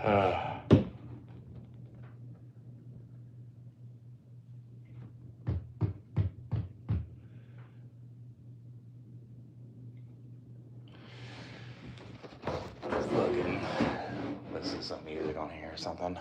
Fucking listen to some music on here or something.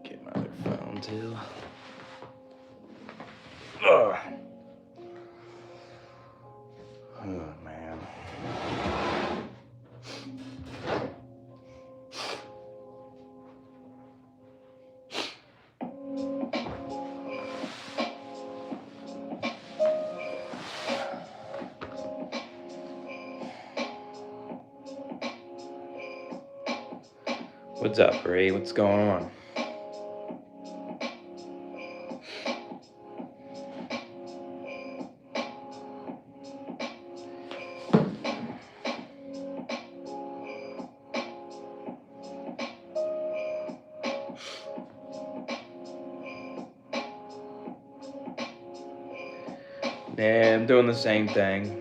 Get my other phone too. Ugh. Oh man. What's up, Ray? What's going on? Yeah, I'm doing the same thing.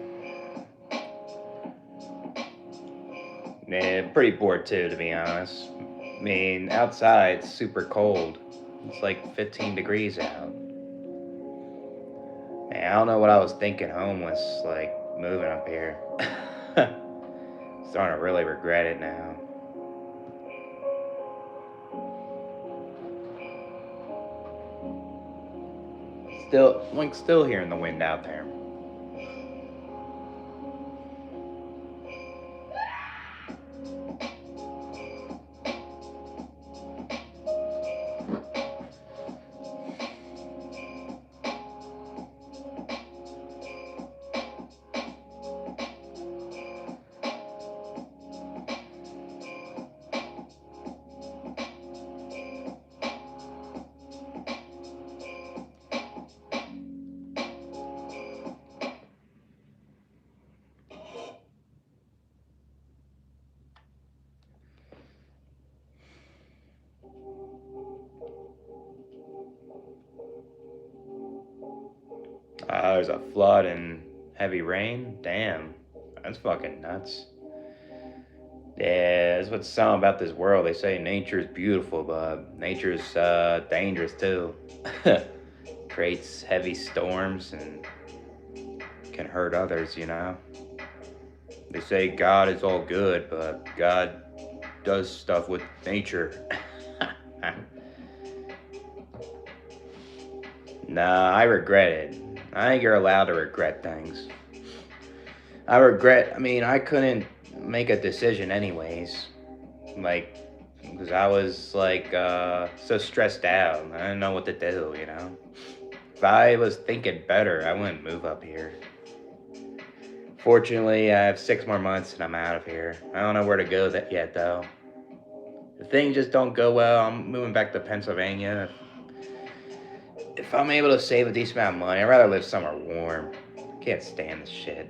Yeah, pretty bored too, to be honest. I mean, outside it's super cold. It's like 15 degrees out. Man, I don't know what I was thinking homeless, like moving up here. Starting to really regret it now. Still hearing the wind out there. There's a flood and heavy rain. Damn, that's fucking nuts. Yeah, that's what's something about this world. They say nature's beautiful, but nature's dangerous too. Creates heavy storms and can hurt others, you know? They say God is all good, but God does stuff with nature. Nah, I regret it. I think you're allowed to regret things. I mean, I couldn't make a decision anyways. Like, because I was like so stressed out. I didn't know what to do, you know? If I was thinking better, I wouldn't move up here. Fortunately, I have 6 more months and I'm out of here. I don't know where to go yet, though. If things just don't go well, I'm moving back to Pennsylvania. If I'm able to save a decent amount of money, I'd rather live somewhere warm. I can't stand this shit.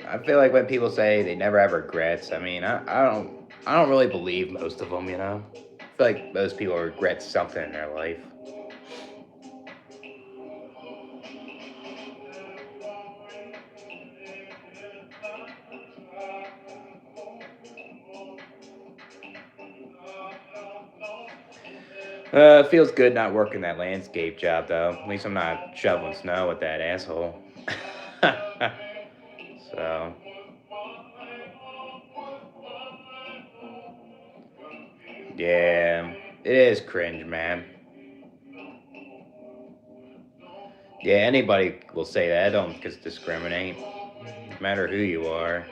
I feel like when people say they never have regrets, I mean, I don't really believe most of them, you know? I feel like most people regret something in their life. It feels good not working that landscape job though. At least I'm not shoveling snow with that asshole. So yeah, it is cringe, man. Yeah, anybody will say that. I don't just discriminate, no matter who you are.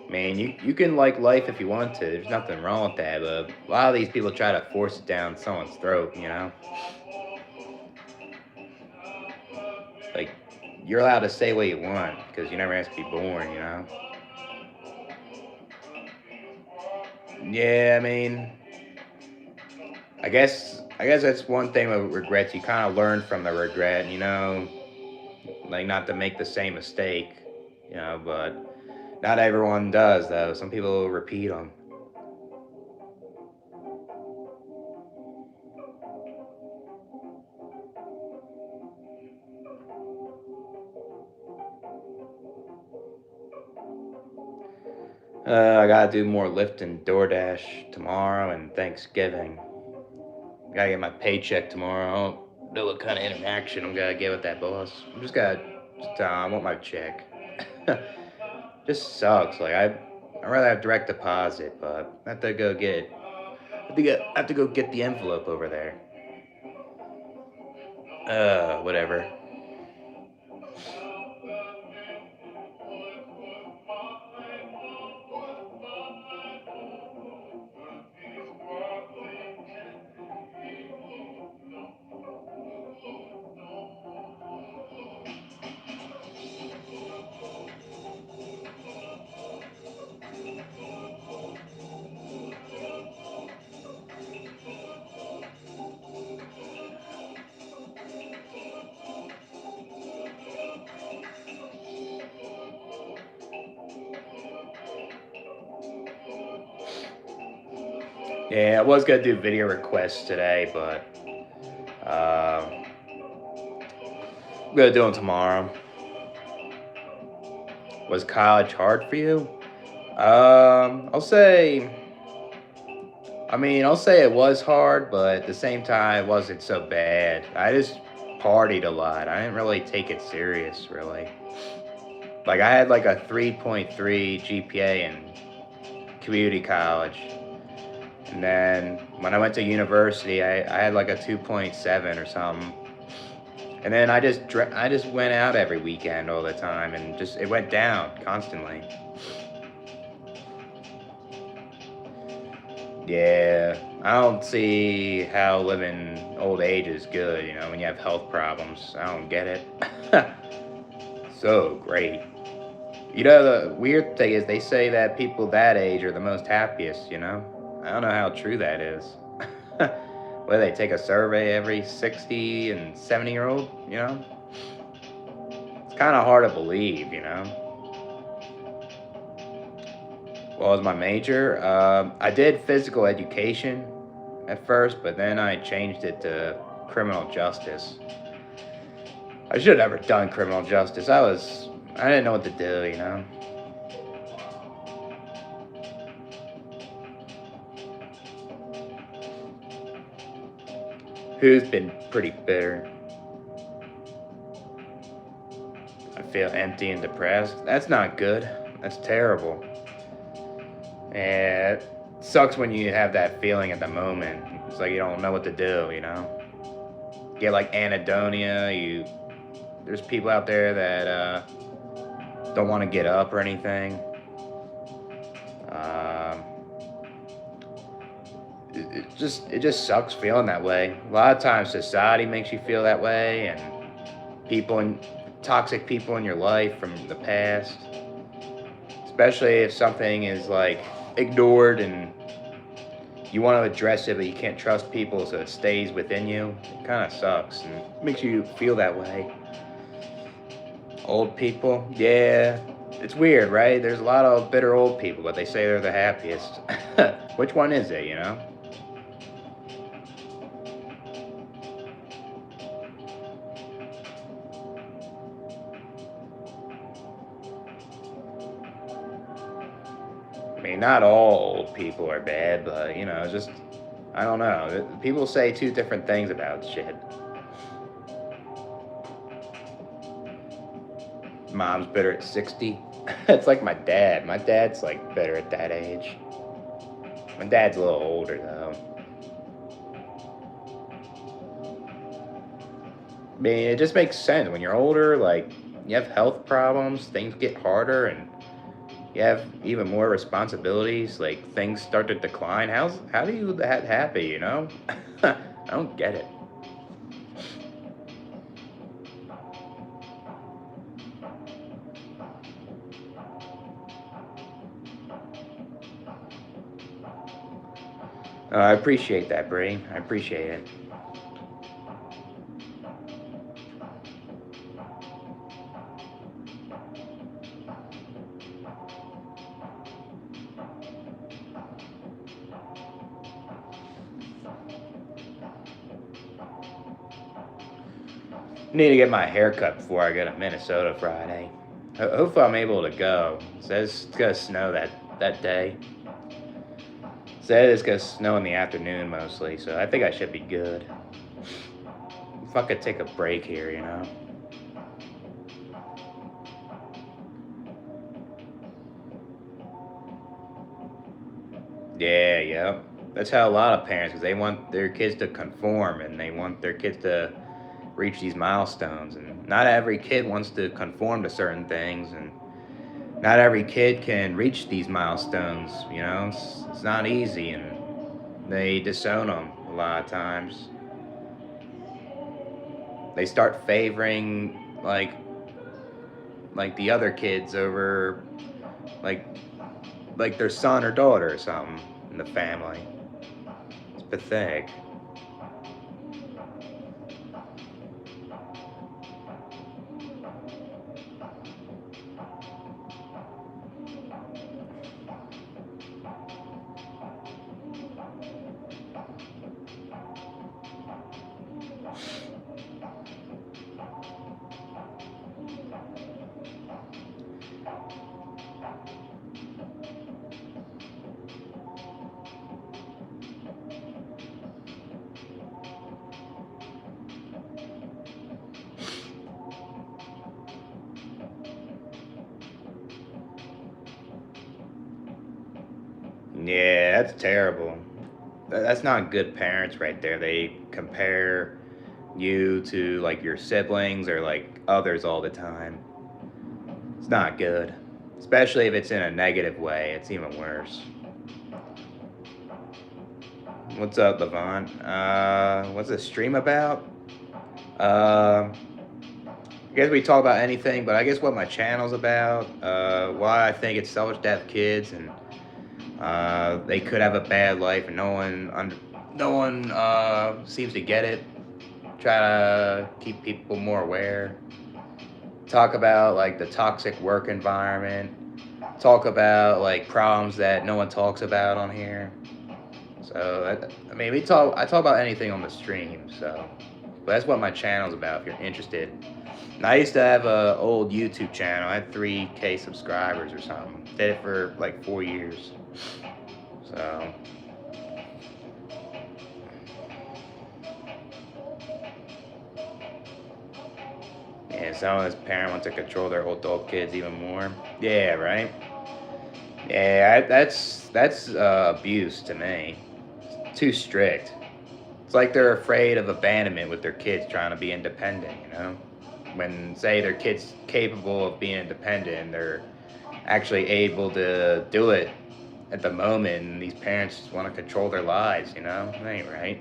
Man, you can like life if you want to. There's nothing wrong with that. But a lot of these people try to force it down someone's throat. Like you're allowed to say what you want because you never have to be born. Yeah, I mean, I guess that's one thing with regrets. You kind of learn from the regret. Like not to make the same mistake. But not everyone does though. Some people repeat them. I gotta do more lifting DoorDash tomorrow and Thanksgiving. Gotta get my paycheck tomorrow. I don't know what kind of interaction I'm gonna get with that boss. I'm just gotta just tell him I want my check. Just sucks. Like I rather have direct deposit, but I have to go get. I have to go get the envelope over there. Whatever. Yeah, I was gonna do video requests today, but I'm gonna do them tomorrow. Was college hard for you? I'll say. I'll say it was hard, but at the same time, it wasn't so bad. I just partied a lot. I didn't really take it serious, really. Like, I had like a 3.3 GPA in community college. And then when I went to university, I had like a 2.7 or something. And then I just went out every weekend all the time and just it went down constantly. Yeah, I don't see how living old age is good, when you have health problems. I don't get it. So great. The weird thing is they say that people that age are the most happiest. I don't know how true that is. Whether they take a survey every 60 and 70-year-old. It's kind of hard to believe. What was my major? I did physical education at first, but then I changed it to criminal justice. I should have never done criminal justice. I didn't know what to do. Who's been pretty bitter? I feel empty and depressed. That's not good. That's terrible. And it sucks when you have that feeling at the moment. It's like you don't know what to do. You get like anhedonia. There's people out there that don't want to get up or anything. Um, it just sucks feeling that way. A lot of times society makes you feel that way, and people and toxic people in your life from the past, especially if something is like ignored and you want to address it but you can't trust people so it stays within you. It kind of sucks and makes you feel that way. Old people, yeah, it's weird, right? There's a lot of bitter old people, but they say they're the happiest. Which one is it? I mean, not all old people are bad, but just I don't know. People say two different things about shit. Mom's better at 60. It's like my dad. My dad's like better at that age. My dad's a little older though. I mean, it just makes sense. When you're older, like, you have health problems, things get harder, and you have even more responsibilities. Like, things start to decline. How do you that happy? I don't get it. I appreciate that, Bree. I appreciate it. Need to get my hair cut before I go to Minnesota Friday. Hopefully, I'm able to go. It says it's gonna snow that day. Said it's gonna snow in the afternoon mostly, so I think I should be good. If I could take a break here. Yeah, yeah. That's how a lot of parents, because they want their kids to conform and they want their kids to reach these milestones. And not every kid wants to conform to certain things, and not every kid can reach these milestones. It's not easy, and they disown them a lot of times. They start favoring like the other kids over like like their son or daughter or something in the family. It's pathetic. Yeah, that's terrible. That's not good parents right there. They compare you to like your siblings or like others all the time. It's not good. Especially if it's in a negative way. It's even worse. What's up, Levant? What's the stream about? I guess we talk about anything, but I guess what my channel's about, why I think it's selfish to have kids, and they could have a bad life, and no one seems to get it. Try to keep people more aware. Talk about like the toxic work environment. Talk about like problems that no one talks about on here. So I mean, I talk about anything on the stream. So, but that's what my channel's about. If you're interested. And I used to have a old YouTube channel. I had 3K subscribers or something. Did it for like 4 years. So yeah, some of his parents want to control their adult kids even more. Yeah, right. Yeah, that's abuse to me. It's too strict. It's like they're afraid of abandonment with their kids trying to be independent. When say their kids capable of being independent and they're actually able to do it at the moment, and these parents just want to control their lives. That ain't right.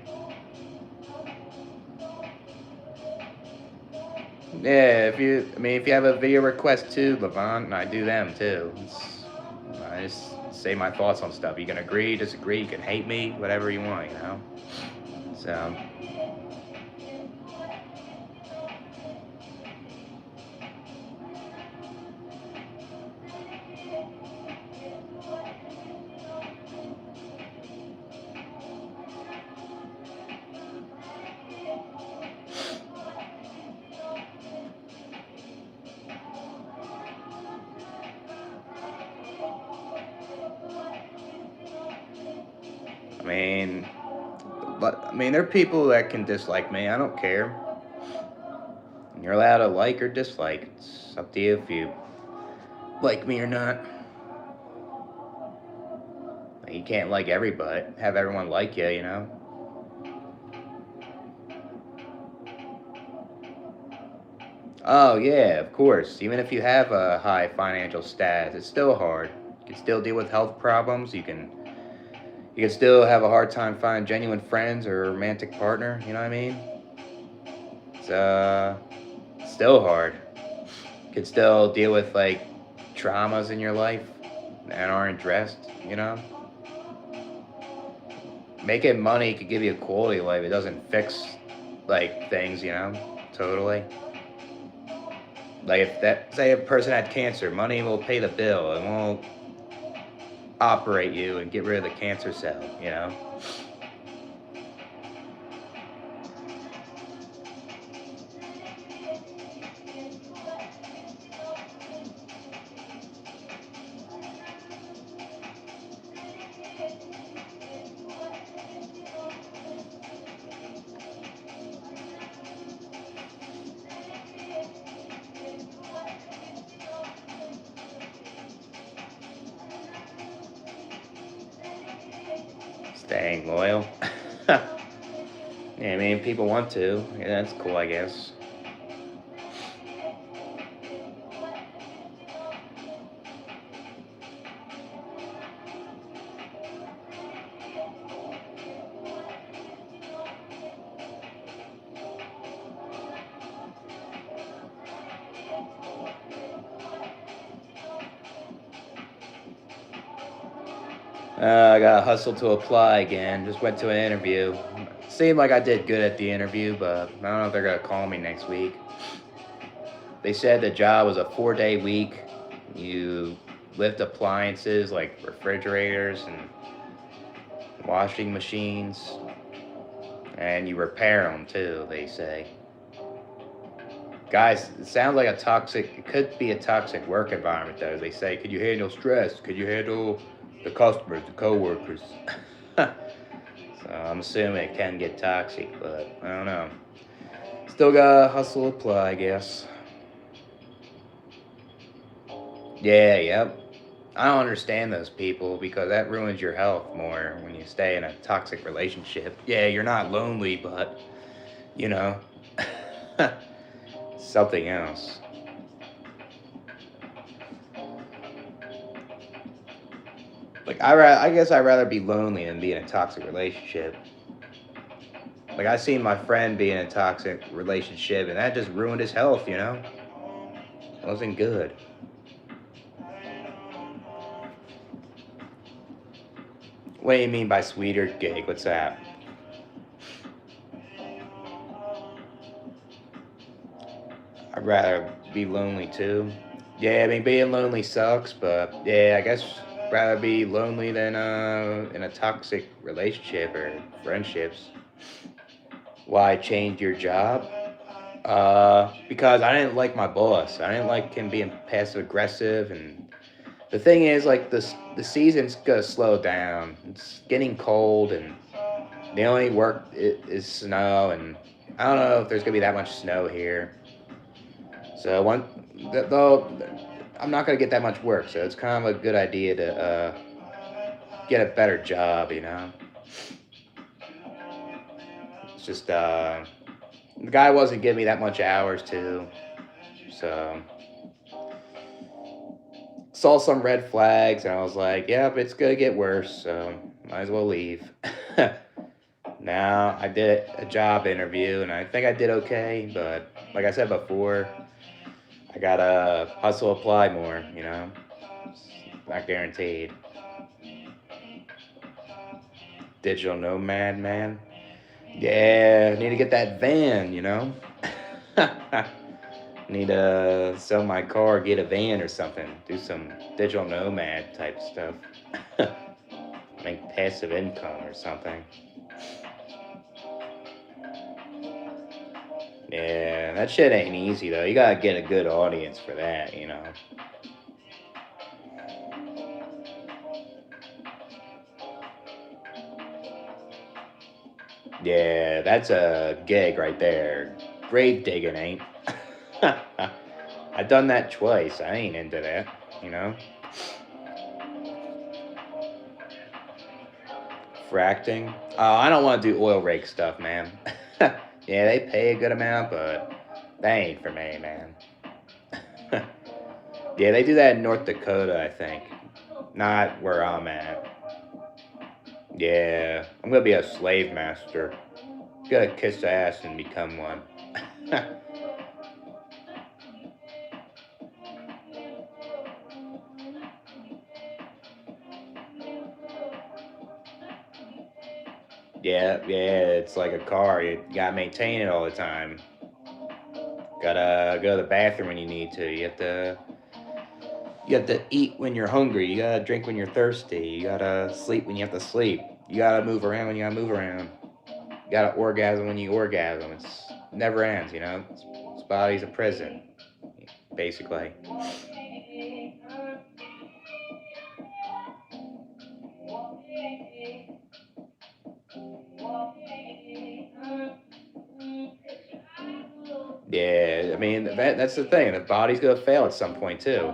Yeah, if you have a video request too, Levant, and I do them too. I just say my thoughts on stuff. You can agree, disagree, you can hate me, whatever you want. So, I mean, but I mean, there are people that can dislike me. I don't care. You're allowed to like or dislike. It's up to you if you like me or not. You can't like everybody, have everyone like you, you know? Oh, yeah, of course. Even if you have a high financial status, it's still hard. You can still deal with health problems. You can still have a hard time finding genuine friends or a romantic partner, you know what I mean? It's still hard. You can still deal with like traumas in your life that aren't addressed, you know? Making money could give you a quality of life. It doesn't fix like things, you know, totally. Like if that say a person had cancer, money will pay the bill. It won't operate you and get rid of the cancer cell, you know. Staying loyal. Yeah, I mean, people want to. Yeah, that's cool, I guess. I got hustled to apply again. Just went to an interview. Seemed like I did good at the interview, but I don't know if they're gonna call me next week. They said the job was a 4-day week. You lift appliances like refrigerators and washing machines, and you repair them too. They say, guys, it sounds like a toxic. It could be a toxic work environment, though. They say, could you handle stress? Could you handle the customers, the coworkers? So I'm assuming it can get toxic, but I don't know. Still gotta hustle apply, I guess. Yeah, yep. I don't understand those people because that ruins your health more when you stay in a toxic relationship. Yeah, you're not lonely, but you know, something else. Like I guess I'd rather be lonely than be in a toxic relationship. Like I seen my friend be in a toxic relationship, and that just ruined his health. You know, it wasn't good. What do you mean by sweeter gig? What's that? I'd rather be lonely too. Yeah, I mean being lonely sucks, but yeah, I guess rather be lonely than in a toxic relationship or friendships. Why change your job? Because I didn't like my boss. I didn't like him being passive aggressive, and the thing is, like the season's gonna slow down. It's getting cold, and the only work is snow, and I don't know if there's gonna be that much snow here. So though, I'm not gonna get that much work, so it's kind of a good idea to get a better job. You know, it's just the guy wasn't giving me that much hours too, so saw some red flags, and I was like, "Yep, it's gonna get worse, so might as well leave." Now I did a job interview, and I think I did okay, but like I said before, I gotta hustle apply more. You know, it's not guaranteed. Digital nomad, man. Yeah, need to get that van, you know? Need to sell my car, get a van or something. Do some digital nomad type stuff. Make passive income or something. Yeah, that shit ain't easy though. You gotta get a good audience for that, you know? Yeah, that's a gig right there. Grave digging ain't. I done that twice. I ain't into that, you know? Fracting. Oh, I don't want to do oil rig stuff, man. Yeah, they pay a good amount, but that ain't for me, man. Yeah, they do that in North Dakota, I think. Not where I'm at. Yeah, I'm gonna be a slave master. Gotta kiss ass and become one. Yeah, it's like a car. You gotta maintain it all the time. Gotta go to the bathroom when you need to. You have to eat when you're hungry. You gotta drink when you're thirsty. You gotta sleep when you have to sleep. You gotta move around when you gotta move around. You gotta orgasm when you orgasm. It's never ends, you know. This body's a prison, basically. Yeah, I mean that's the thing. The body's gonna fail at some point too,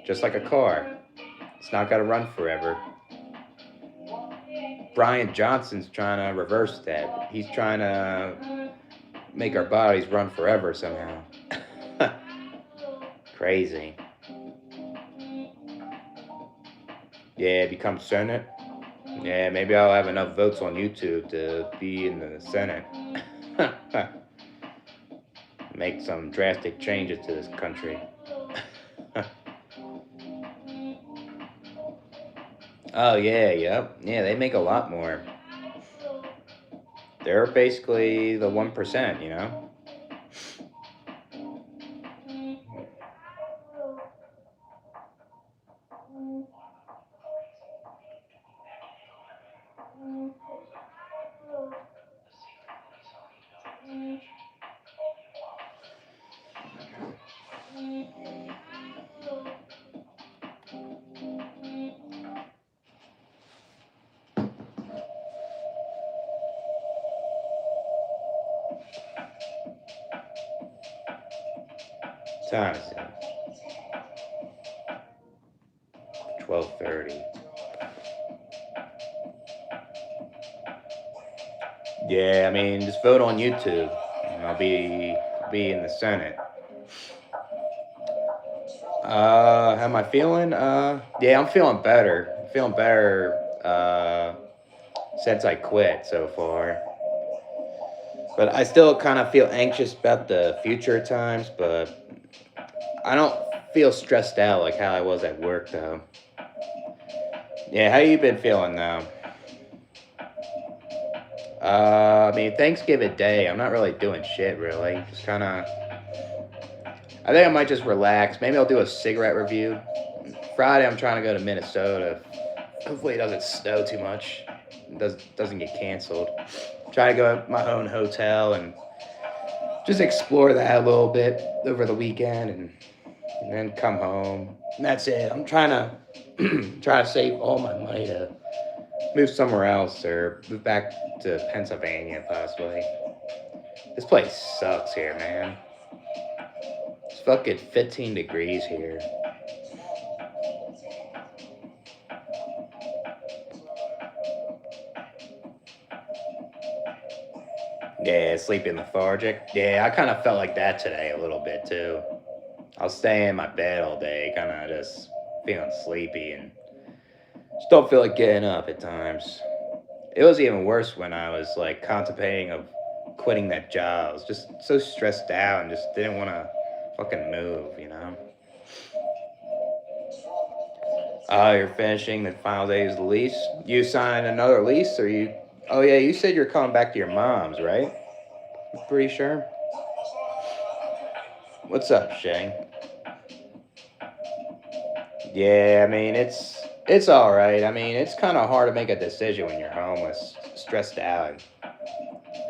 just like a car. It's not gonna run forever. Brian Johnson's trying to reverse that. He's trying to make our bodies run forever somehow. Crazy. Yeah, become Senate. Yeah, maybe I'll have enough votes on YouTube to be in the Senate. Make some drastic changes to this country. Oh yeah, yep. Yeah, they make a lot more. They're basically the 1%, you know? Time is it? 12:30. Yeah, I mean, just vote on YouTube. And I'll be in the Senate. How am I feeling? Yeah, I'm feeling better. I'm feeling better since I quit so far. But I still kind of feel anxious about the future at times, but I don't feel stressed out like how I was at work though. Yeah, how you been feeling now? I mean, Thanksgiving Day, I'm not really doing shit really. Just kind of, I think I might just relax. Maybe I'll do a cigarette review. Friday, I'm trying to go to Minnesota. Hopefully, it doesn't snow too much. Doesn't get canceled. Try to go to my own hotel and just explore that a little bit over the weekend, and then come home. And that's it. I'm trying to try to save all my money to move somewhere else or move back to Pennsylvania possibly. This place sucks here, man. It's fucking 15 degrees here. Yeah, sleeping lethargic. Yeah, I kind of felt like that today a little bit too. I'll stay in my bed all day, kind of just feeling sleepy and just don't feel like getting up at times. It was even worse when I was like contemplating of quitting that job. I was just so stressed out and just didn't want to fucking move, you know? You're finishing the final days of the lease. You signed another lease, or you? Oh yeah, you said you're coming back to your mom's, right? I'm pretty sure. What's up, Shay? Yeah, I mean it's all right. I mean it's kind of hard to make a decision when you're homeless, stressed out, and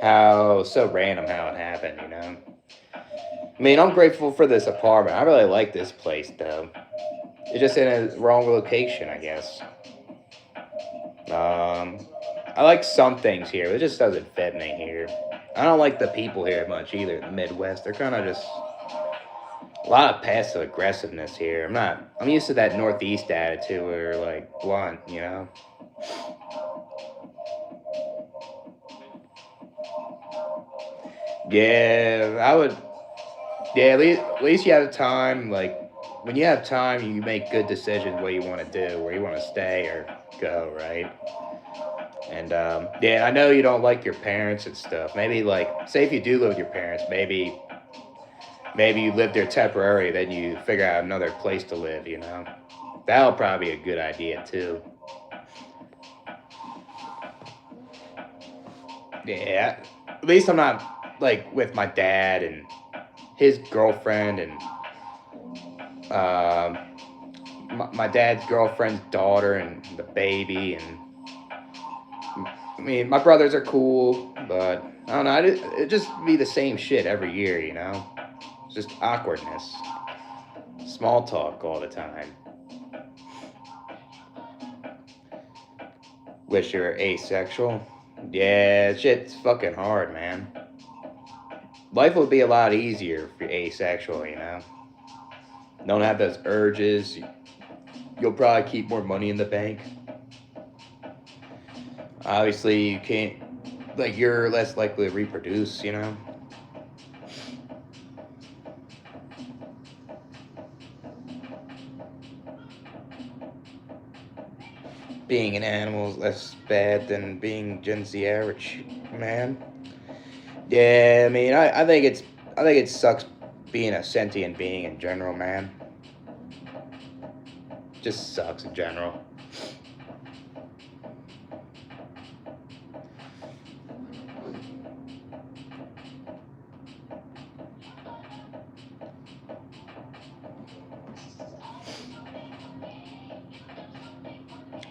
how so random how it happened. You know. I mean I'm grateful for this apartment. I really like this place though. It's just in a wrong location, I guess. Um, I like some things here. It just doesn't fit me here. I don't like the people here much either. In the Midwest, they're kind of just a lot of passive aggressiveness here. I'm not. I'm used to that Northeast attitude where like blunt, you know. Yeah, I would. Yeah, at least you have time. Like when you have time, you make good decisions. What you want to do, where you want to stay or go, right? And yeah, I know you don't like your parents and stuff. Maybe like, say if you do live with your parents, maybe you live there temporarily, then you figure out another place to live. You know, that'll probably be a good idea too. Yeah, at least I'm not like with my dad and his girlfriend and um, my dad's girlfriend's daughter and the baby and I mean my brothers are cool, but I don't know. It just be the same shit every year, you know. It's just awkwardness, small talk all the time. Wish you were asexual. Yeah, shit's fucking hard, man. Life would be a lot easier if you're asexual, you know. Don't have those urges. You'll probably keep more money in the bank. Obviously, you can't, like, you're less likely to reproduce, you know? Being an animal is less bad than being Gen Z average, man. Yeah, I mean, I think it sucks being a sentient being in general, man. Just sucks in general.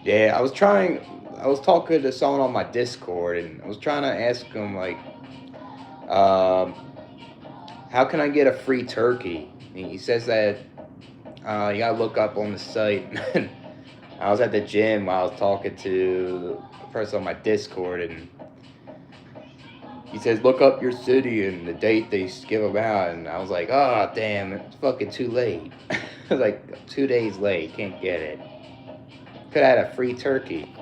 Yeah, I was talking to someone on my Discord, and I was trying to ask him, like, um, how can I get a free turkey? He says that you gotta look up on the site. I was at the gym while I was talking to a person on my Discord, and he says, look up your city and the date they give them out. And I was like, oh, damn, it's fucking too late. I was like, 2 days late, can't get it. Could have had a free turkey.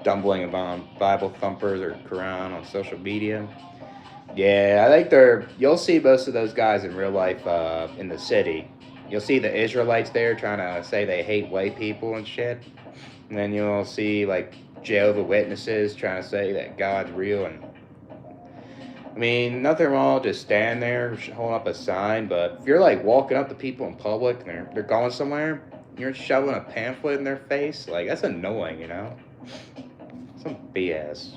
Stumbling upon Bible thumpers or Quran on social media. Yeah, I think you'll see most of those guys in real life in the city. You'll see the Israelites there trying to say they hate white people and shit. And then you'll see like Jehovah Witnesses trying to say that God's real. And I mean, nothing wrong, just stand there holding up a sign. But if you're like walking up to people in public and they're going somewhere, you're shoving a pamphlet in their face, like that's annoying, you know? Some BS.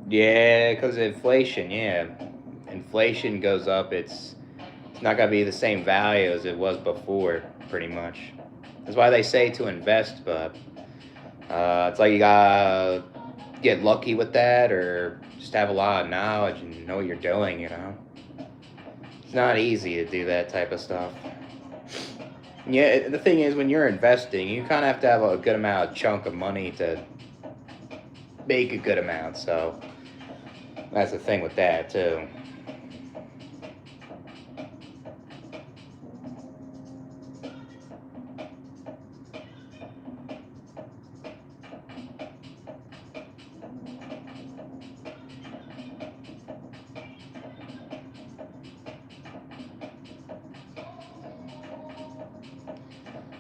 Yeah, because of inflation, yeah. Inflation goes up, it's not gonna be the same value as it was before, pretty much. That's why they say to invest, but it's like you gotta get lucky with that or just have a lot of knowledge and know what you're doing, you know? It's not easy to do that type of stuff. Yeah, the thing is, when you're investing, you kind of have to have a good amount of chunk of money to make a good amount, so that's the thing with that, too.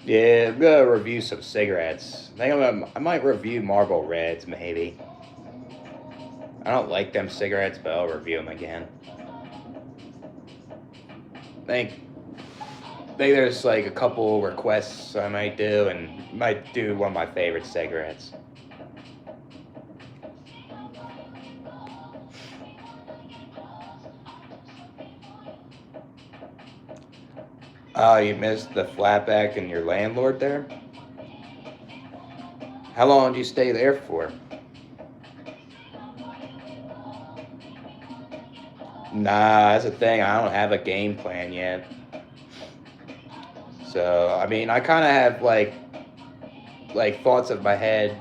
Yeah, I'm gonna review some cigarettes. I might review Marlboro Reds, maybe. I don't like them cigarettes, but I'll review them again. Think think there's like a couple requests I might do, and might do one of my favorite cigarettes. Oh, you missed the flatback and your landlord there? How long did you stay there for? Nah, that's the thing. I don't have a game plan yet. So I mean, I kind of have like thoughts of my head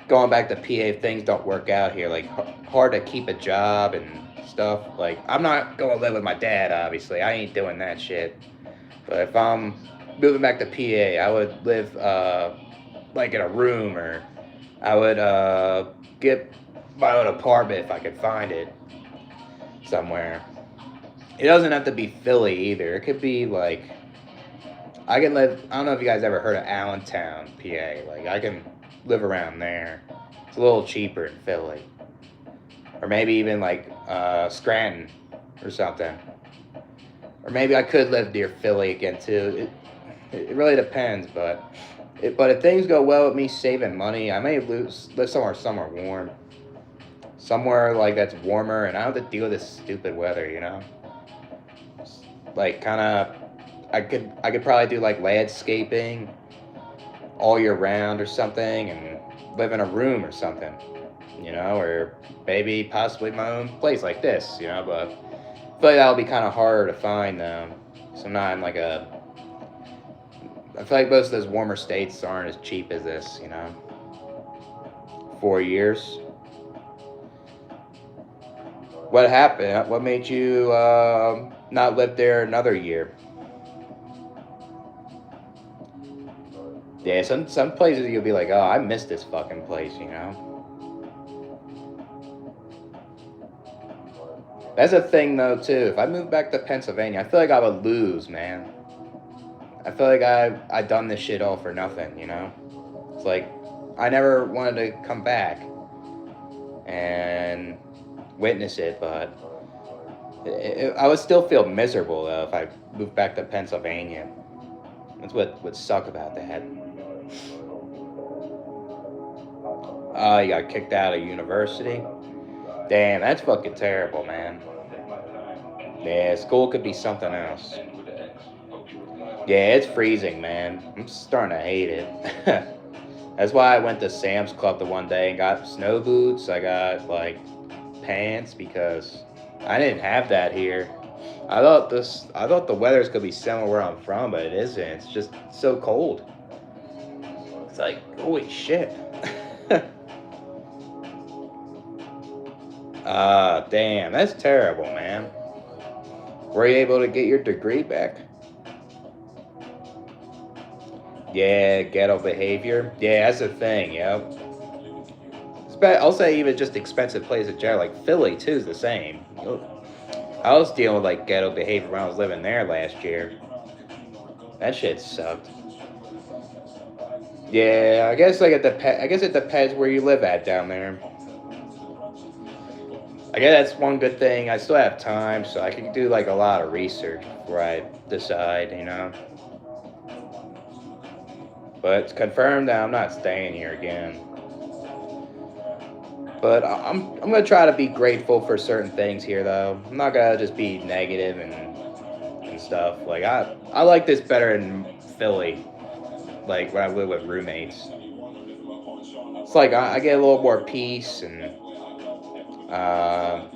going back to PA if things don't work out here. Like hard to keep a job and stuff. Like I'm not gonna live with my dad. Obviously, I ain't doing that shit. But if I'm moving back to PA, I would live like in a room, or I would get my own apartment if I could find it somewhere. It doesn't have to be Philly either. It could be like I can live. I don't know if you guys ever heard of Allentown, PA. Like I can live around there. It's a little cheaper in Philly, or maybe even like Scranton or something. Or maybe I could live near Philly again too. It really depends, but if things go well with me saving money, I may live somewhere warm, somewhere like that's warmer, and I don't have to deal with this stupid weather. Like kind of, I could probably do like landscaping all year round or something, and live in a room or something, or maybe possibly my own place like this, but I feel like that'll be kind of harder to find, so I'm not in like I feel like most of those warmer states aren't as cheap as this, 4 years. What happened? What made you not live there another year? Yeah, some places you'll be like, oh, I miss this fucking place. That's a thing though too. If I move back to Pennsylvania, I feel like I would lose, man. I feel like I done this shit all for nothing. It's like I never wanted to come back and witness it, but I would still feel miserable though if I moved back to Pennsylvania. That's what would suck about that. Oh, you got kicked out of university? Damn, that's fucking terrible, man. Yeah, school could be something else. Yeah, it's freezing, man. I'm starting to hate it. That's why I went to Sam's Club the one day and got snow boots. I got like pants because I didn't have that here. I thought the weather's gonna be similar where I'm from, but it isn't. It's just so cold. It's like, holy shit. Damn, that's terrible, man. Were you able to get your degree back? Yeah, ghetto behavior. Yeah, that's the thing, yep. I'll say even just expensive places in general, like Philly too is the same. I was dealing with like ghetto behavior when I was living there last year. That shit sucked. Yeah, I guess I guess it depends where you live at down there. I guess that's one good thing. I still have time, so I can do like a lot of research before I decide. But it's confirmed that I'm not staying here again. But I'm gonna try to be grateful for certain things here, though. I'm not gonna just be negative and stuff. Like I like this better in Philly. Like when I live with roommates, it's like I get a little more peace and uh,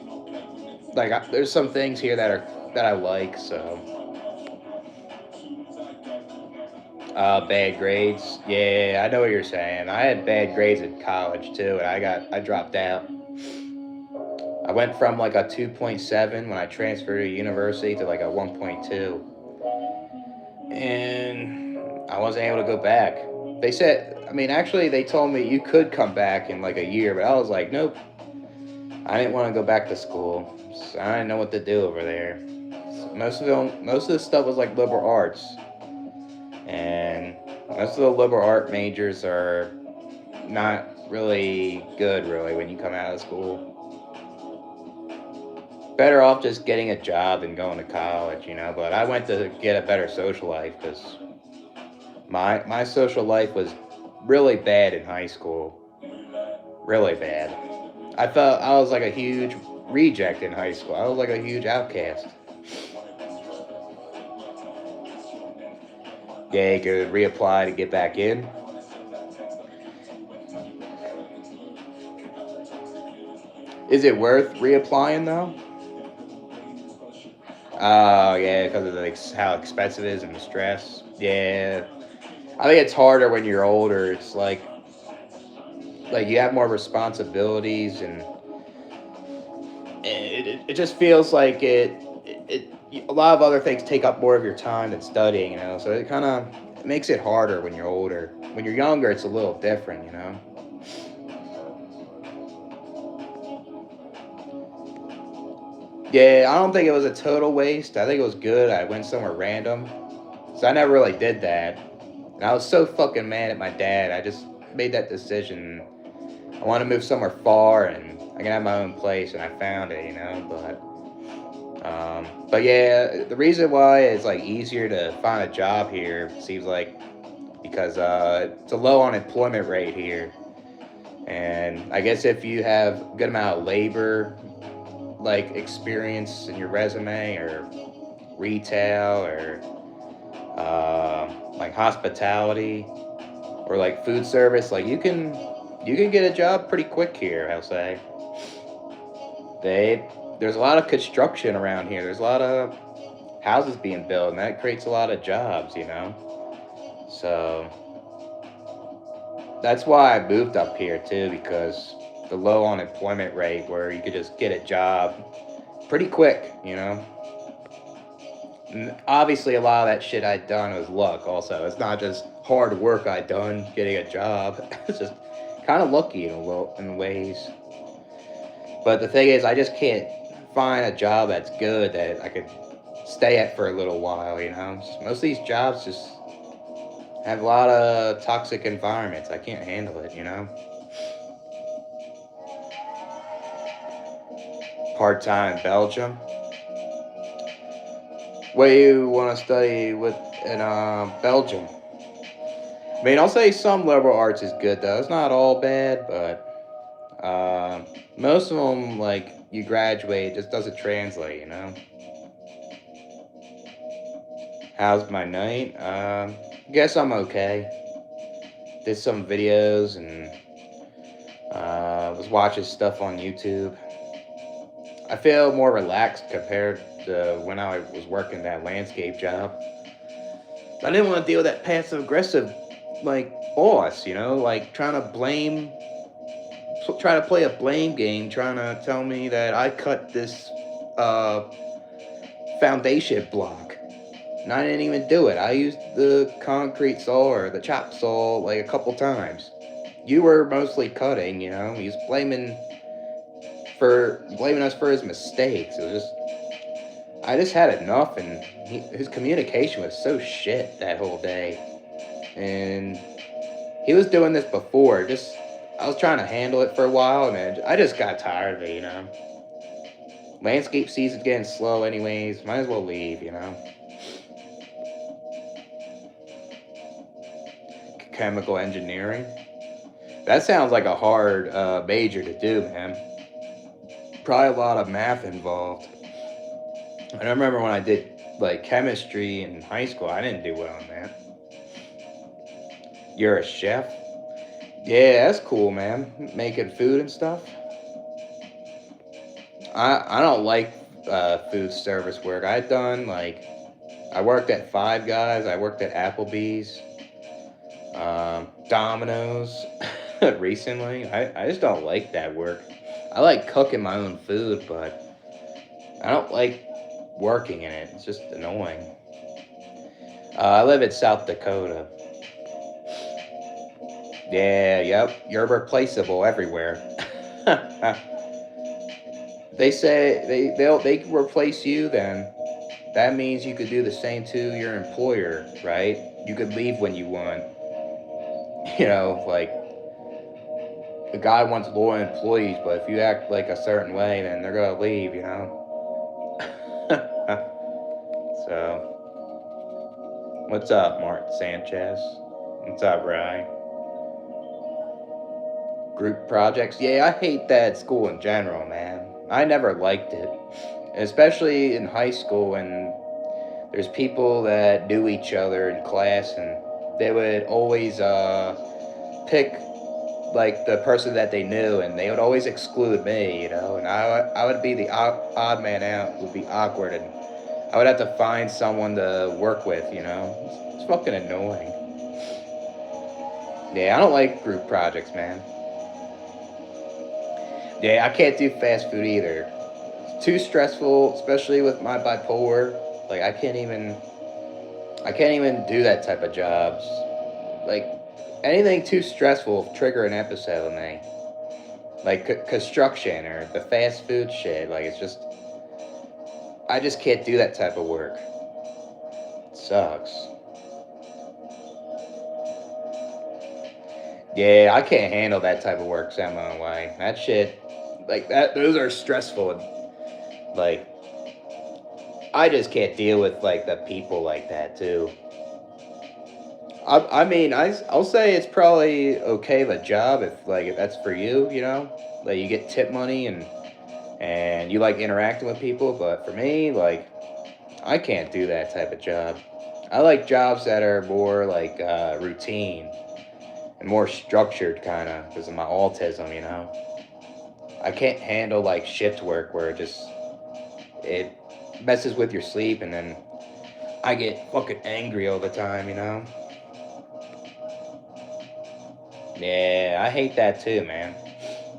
there's some things here that I like. So bad grades. Yeah, I know what you're saying. I had bad grades in college too, and I dropped out. I went from like a 2.7 when I transferred to university to like a 1.2, and I wasn't able to go back. They said, I mean, actually, they told me you could come back in like a year, but I was like, nope. I didn't want to go back to school. So I didn't know what to do over there. So most of the stuff was like liberal arts, and most of the liberal art majors are not really good, really, when you come out of school. Better off just getting a job than going to college. But I went to get a better social life because my social life was really bad in high school. Really bad. I felt I was like a huge reject in high school. I was like a huge outcast. Yeah, you could reapply to get back in. Is it worth reapplying though? Oh yeah, because of how expensive it is and the stress. Yeah, I think it's harder when you're older. It's like you have more responsibilities, and it just feels like a lot of other things take up more of your time than studying. So it kind of makes it harder when you're older. When you're younger, it's a little different. Yeah, I don't think it was a total waste. I think it was good. I went somewhere random. So I never really did that. And I was so fucking mad at my dad. I just made that decision. I want to move somewhere far and I can have my own place, and I found it. But yeah, the reason why it's like easier to find a job here seems like because it's a low unemployment rate here, and I guess if you have a good amount of labor like experience in your resume, or retail, or like hospitality, or like food service, like you can get a job pretty quick here. I'll say there's a lot of construction around here. There's a lot of houses being built, and that creates a lot of jobs. So that's why I moved up here too, because the low unemployment rate, where you could just get a job pretty quick. And obviously, a lot of that shit I done was luck. Also, it's not just hard work I done getting a job. It's just kind of lucky in ways. But the thing is, I just can't find a job that's good that I could stay at for a little while. Most of these jobs just have a lot of toxic environments. I can't handle it. Part time in Belgium. What do you want to study with in Belgium? I mean, I'll say some liberal arts is good though. It's not all bad, but most of them, like you graduate, it just doesn't translate. How's my night? Guess I'm okay. Did some videos and was watching stuff on YouTube. I feel more relaxed compared to when I was working that landscape job. I didn't want to deal with that passive aggressive, like, boss. Like try to play a blame game, trying to tell me that I cut this uh, foundation block. And I didn't even do it. I used the concrete saw or the chop saw like a couple times. You were mostly cutting. He was blaming us for his mistakes. It was just I just had enough, and his communication was so shit that whole day. And he was doing this before. Just I was trying to handle it for a while, and then I just got tired of it. Landscape season's getting slow, anyways. Might as well leave. Chemical engineering. That sounds like a hard major to do, man. Probably a lot of math involved. I remember when I did like chemistry in high school, I didn't do well in that. You're a chef? Yeah, that's cool, man. Making food and stuff. I don't like food service work. I worked at Five Guys. I worked at Applebee's, Domino's recently. I just don't like that work. I like cooking my own food, but I don't like working in it. It's just annoying. I live in South Dakota. Yeah, yep. You're replaceable everywhere. They say they can replace you, then that means you could do the same to your employer, right? You could leave when you want. Like the guy wants loyal employees, but if you act like a certain way, then they're gonna leave. So, what's up, Mark Sanchez? What's up, Ryan? Group projects? Yeah, I hate that at school in general, man. I never liked it, especially in high school when there's people that knew each other in class, and they would always pick like the person that they knew, and they would always exclude me, you know, and I would be the odd man out, it would be awkward, and I would have to find someone to work with, you know. It's fucking annoying. Yeah, I don't like group projects, man. Yeah, I can't do fast food either. It's too stressful, especially with my bipolar. Like I can't even do that type of jobs. Like anything too stressful will trigger an episode in me. Like construction or the fast food shit. Like it's just I just can't do that type of work. It sucks. Yeah, I can't handle that type of work some own way. That shit, like that, those are stressful. Like, I just can't deal with like the people like that too. I mean, I'll say it's probably okay of a job if that's for you, you know, like you get tip money and you like interacting with people. But for me, like, I can't do that type of job. I like jobs that are more like routine and more structured, kind of, because of my autism, you know. I can't handle like shift work where it messes with your sleep, and then I get fucking angry all the time, you know. Yeah, I hate that too, man.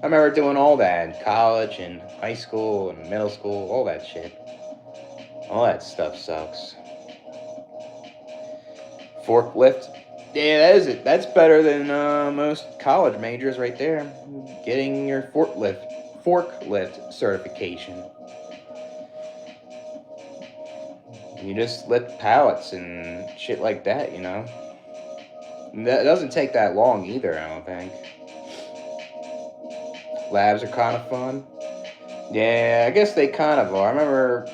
I remember doing all that in college and high school and middle school, all that shit. All that stuff sucks. Forklift. Yeah, that is it. That's better than most college majors right there. Getting your forklift certification. You just lift pallets and shit like that, you know. And that doesn't take that long either, I don't think. Labs are kind of fun. Yeah, I guess they kind of are. I remember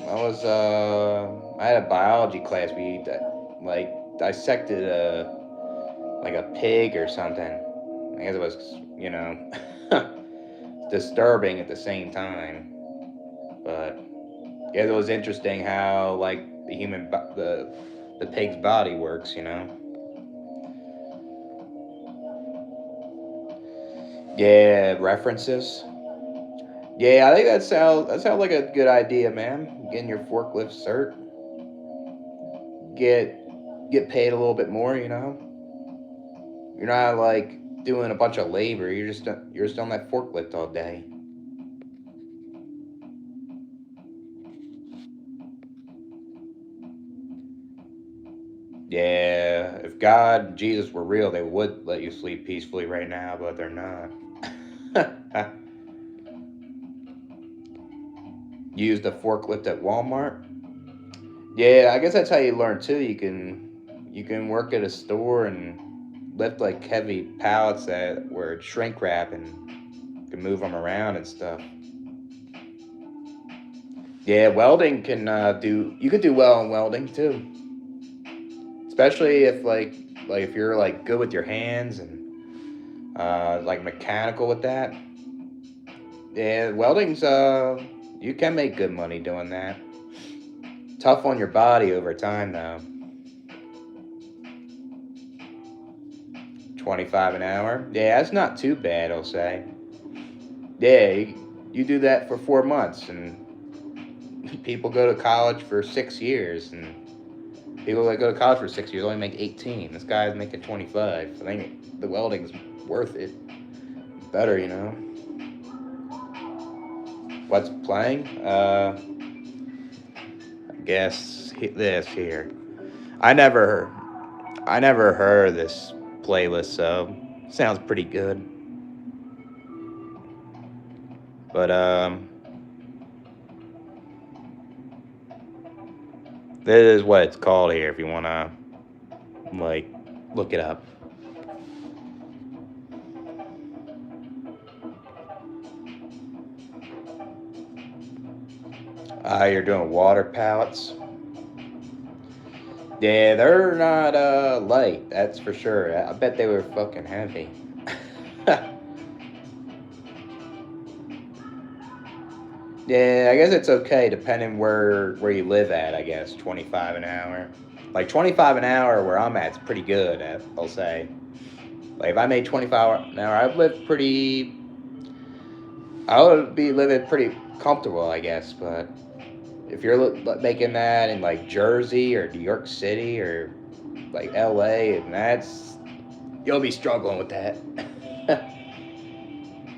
I had a biology class. We like dissected a pig or something. I guess it was, you know, disturbing at the same time. But yeah, it was interesting how like the pig's body works, you know. Yeah, references. Yeah, I think that sounds like a good idea, man. Getting your forklift cert, get get paid a little bit more, you know. You're not like doing a bunch of labor. You're just on that forklift all day. Yeah, if God and Jesus were real, they would let you sleep peacefully right now, but they're not. Use the forklift at Walmart. Yeah, I guess that's how you learn too. You can work at a store and lift like heavy pallets that were shrink wrap and can move them around and stuff. Yeah, welding can do. You could do well in welding too, especially if if you're like good with your hands and like mechanical with that. Yeah, welding's you can make good money doing that. Tough on your body over time though. 25 an hour. Yeah, that's not too bad, I'll say. Yeah, you do that for 4 months, and people go to college for 6 years, and people that go to college for 6 years only make 18. This guy's making 25. I think the welding's worth it. Better, you know. What's playing? I guess this here. I never, I never heard of this playlist, so sounds pretty good. But this is what it's called here. If you wanna like look it up. You're doing water pallets. Yeah, they're not light. That's for sure. I bet they were fucking heavy. Yeah, I guess it's okay depending where you live at. I guess 25 an hour. Like 25 an hour where I'm at is pretty good. I'll say. Like if I made 25 an hour, I'd live pretty. I would be living pretty comfortable, I guess. But if you're making that in like Jersey or New York City or like LA, and that's you'll be struggling with that.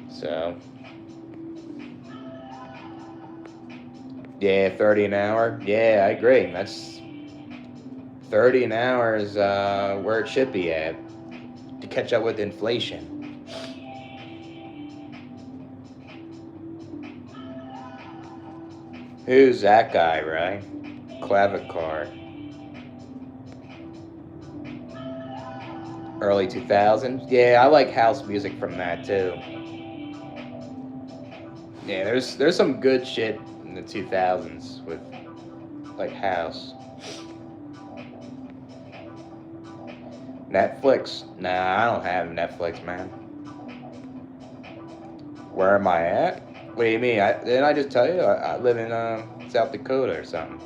So yeah, 30 an hour. Yeah, I agree. That's 30 an hour is where it should be at to catch up with inflation. Who's that guy, right? Clavicar. Early 2000s. Yeah, I like house music from that too. Yeah, there's some good shit in the 2000s with like house. Netflix? Nah, I don't have Netflix, man. Where am I at? What do you mean? Didn't I just tell you? I live in South Dakota or something.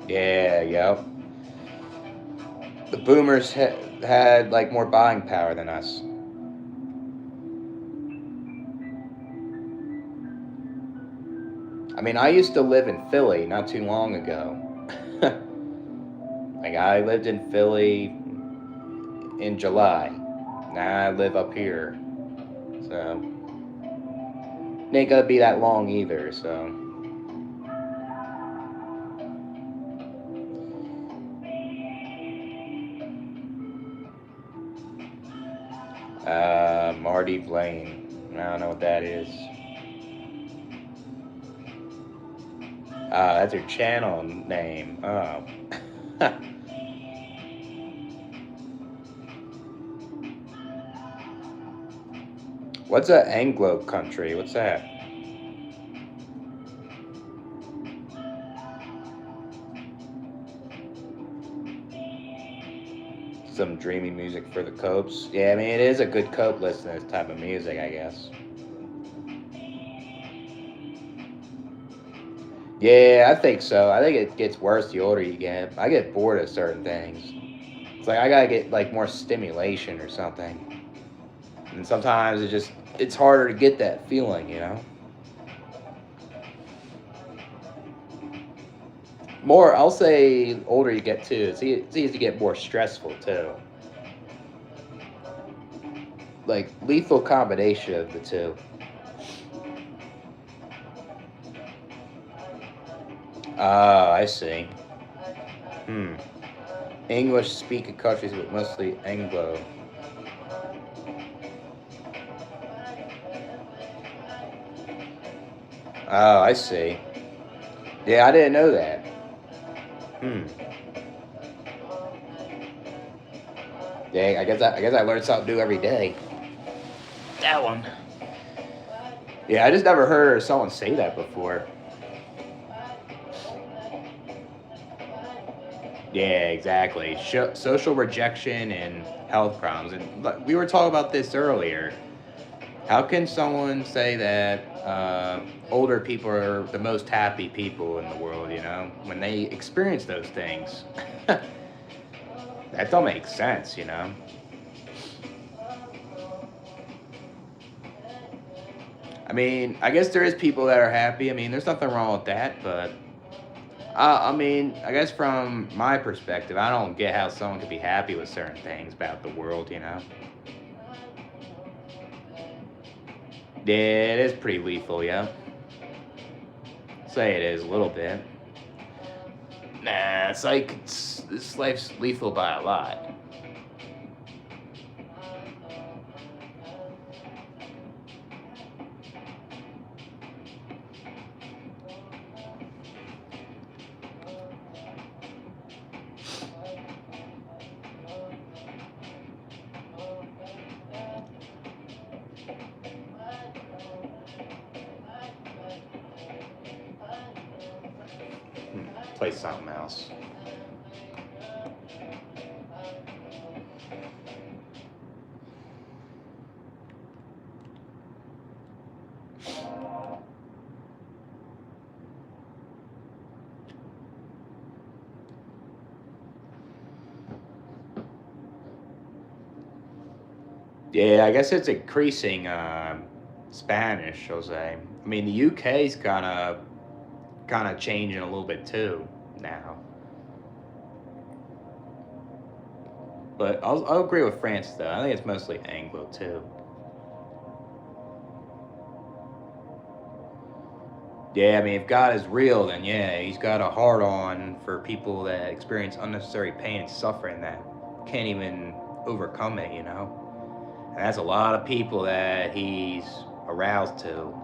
Yeah, yep. The boomers had like more buying power than us. I mean, I used to live in Philly not too long ago. Like I lived in Philly in July. Now I live up here, so it ain't gonna be that long either. So, Marty Blaine. I don't know what that is. That's your channel name. Oh. What's a Anglo country? What's that? Some dreamy music for the copes. Yeah, I mean it is a good cope listening to this type of music, I guess. Yeah, I think so. I think it gets worse the older you get. I get bored of certain things. It's like I gotta get like more stimulation or something. And sometimes it's harder to get that feeling, you know. More, I'll say, older you get too. It's easy to get more stressful too. Like lethal combination of the two. Ah, I see. Hmm. English speaking countries with mostly Anglo. Oh, I see. Yeah, I didn't know that. Hmm. Dang, I guess I learned something new every day. That one. Yeah, I just never heard someone say that before. Yeah, exactly. Social rejection and health problems. And we were talking about this earlier. How can someone say that older people are the most happy people in the world, you know, when they experience those things? That don't make sense, you know? I mean, I guess there is people that are happy. I mean, there's nothing wrong with that, but I mean, I guess from my perspective, I don't get how someone could be happy with certain things about the world, you know? Yeah, it is pretty lethal, yeah. Say it is a little bit. Nah, it's like this life's lethal by a lot. Play something else. Yeah, I guess it's increasing Spanish, I'll say. I mean, the UK's kind of changing a little bit too now. But I'll agree with France though. I think it's mostly Anglo too. Yeah, I mean, if God is real, then yeah, He's got a hard on for people that experience unnecessary pain and suffering that can't even overcome it, you know? And that's a lot of people that He's aroused to.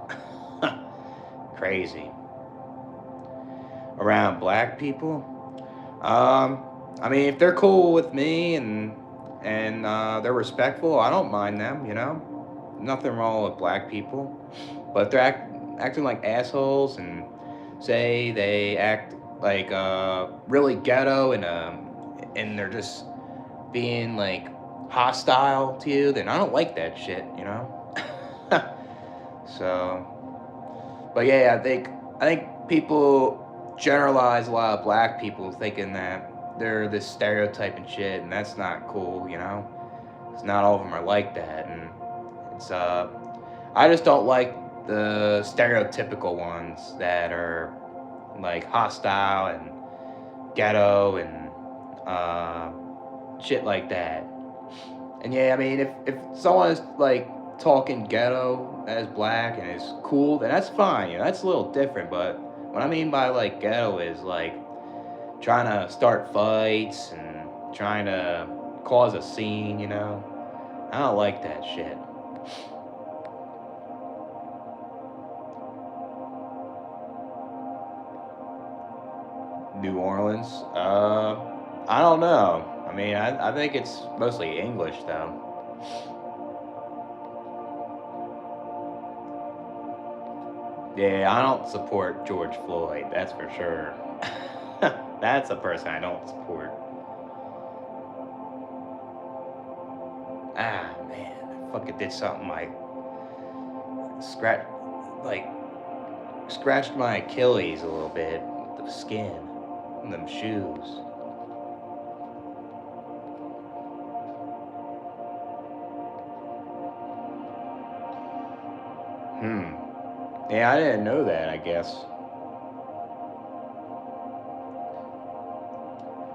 Crazy. Around black people? Um, I mean, if they're cool with me and they're respectful, I don't mind them, you know? Nothing wrong with black people. But if they're acting like assholes and say they act like really ghetto and they're just being like hostile to you, then I don't like that shit, you know. So, but yeah, I think people generalize a lot of black people thinking that they're this stereotype and shit, and that's not cool, you know. It's not all of them are like that, and it's I just don't like the stereotypical ones that are like hostile and ghetto and uh, shit like that. And yeah, I mean, if someone is like talking ghetto as black and is cool, then that's fine. You know, that's a little different. But what I mean by like ghetto is like trying to start fights and trying to cause a scene. You know, I don't like that shit. New Orleans. I don't know. I mean, I think it's mostly English though. Yeah, I don't support George Floyd. That's for sure. That's a person I don't support. Ah man, I fucking did something like scratch, like scratched my Achilles a little bit. The skin, and them shoes. Hmm. Yeah, I didn't know that. I guess